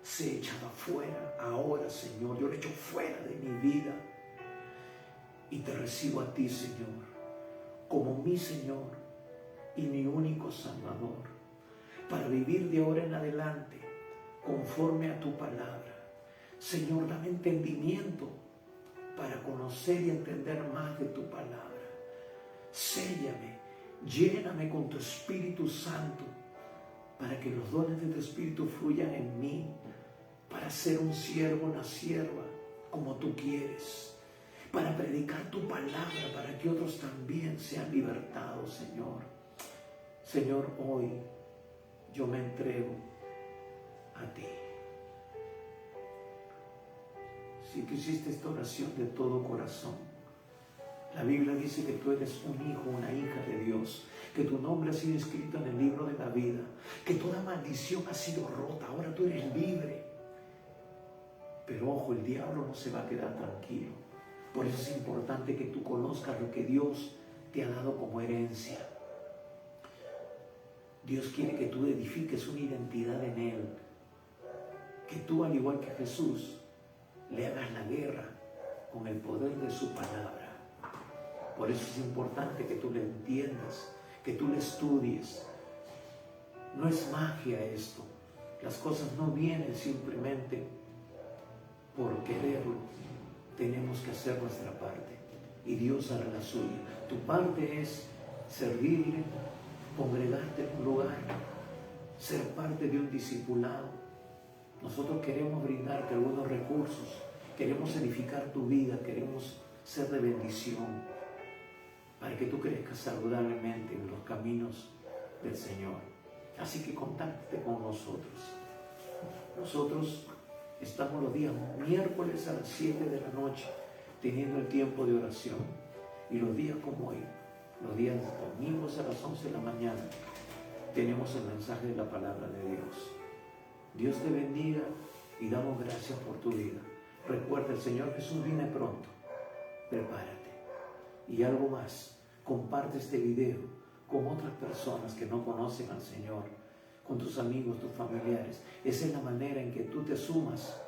Speaker 1: se echaba fuera ahora, Señor. Yo lo echo fuera de mi vida y te recibo a ti, Señor, como mi Señor y mi único Salvador, para vivir de ahora en adelante conforme a tu palabra. Señor, dame entendimiento para conocer y entender más de tu palabra. Séllame, lléname con tu Espíritu Santo, para que los dones de tu Espíritu fluyan en mí, para ser un siervo, una sierva, como tú quieres, para predicar tu palabra, para que otros también sean libertados, Señor. Señor, hoy yo me entrego a ti. Si tú hiciste esta oración de todo corazón, la Biblia dice que tú eres un hijo, una hija de Dios, que tu nombre ha sido escrito en el libro de la vida, que toda maldición ha sido rota, ahora tú eres libre. Pero ojo, el diablo no se va a quedar tranquilo. Por eso es importante que tú conozcas lo que Dios te ha dado como herencia. Dios quiere que tú edifiques una identidad en Él, que tú, al igual que Jesús, le hagas la guerra con el poder de su palabra. Por eso es importante que tú le entiendas, que tú le estudies. No es magia esto. Las cosas no vienen simplemente por quererlo. Tenemos que hacer nuestra parte y Dios hará la suya. Tu parte es servirle, congregarte en un lugar, ser parte de un discipulado. Nosotros queremos brindarte algunos recursos, queremos edificar tu vida, queremos ser de bendición para que tú crezcas saludablemente en los caminos del Señor. Así que contáctate con nosotros. Nosotros estamos los días miércoles a las 7 de la noche teniendo el tiempo de oración, y los días como hoy, los días domingos a las 11 de la mañana, tenemos el mensaje de la palabra de Dios. Dios te bendiga y damos gracias por tu vida. Recuerda, el Señor Jesús viene pronto. Prepárate. Y algo más, comparte este video con otras personas que no conocen al Señor, con tus amigos, tus familiares. Esa es la manera en que tú te sumas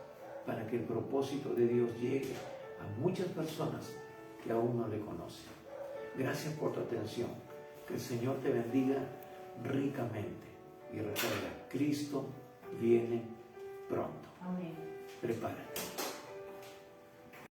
Speaker 1: para que el propósito de Dios llegue a muchas personas que aún no le conocen. Gracias por tu atención. Que el Señor te bendiga ricamente. Y recuerda, Cristo viene pronto.
Speaker 2: Amén.
Speaker 1: Prepárate.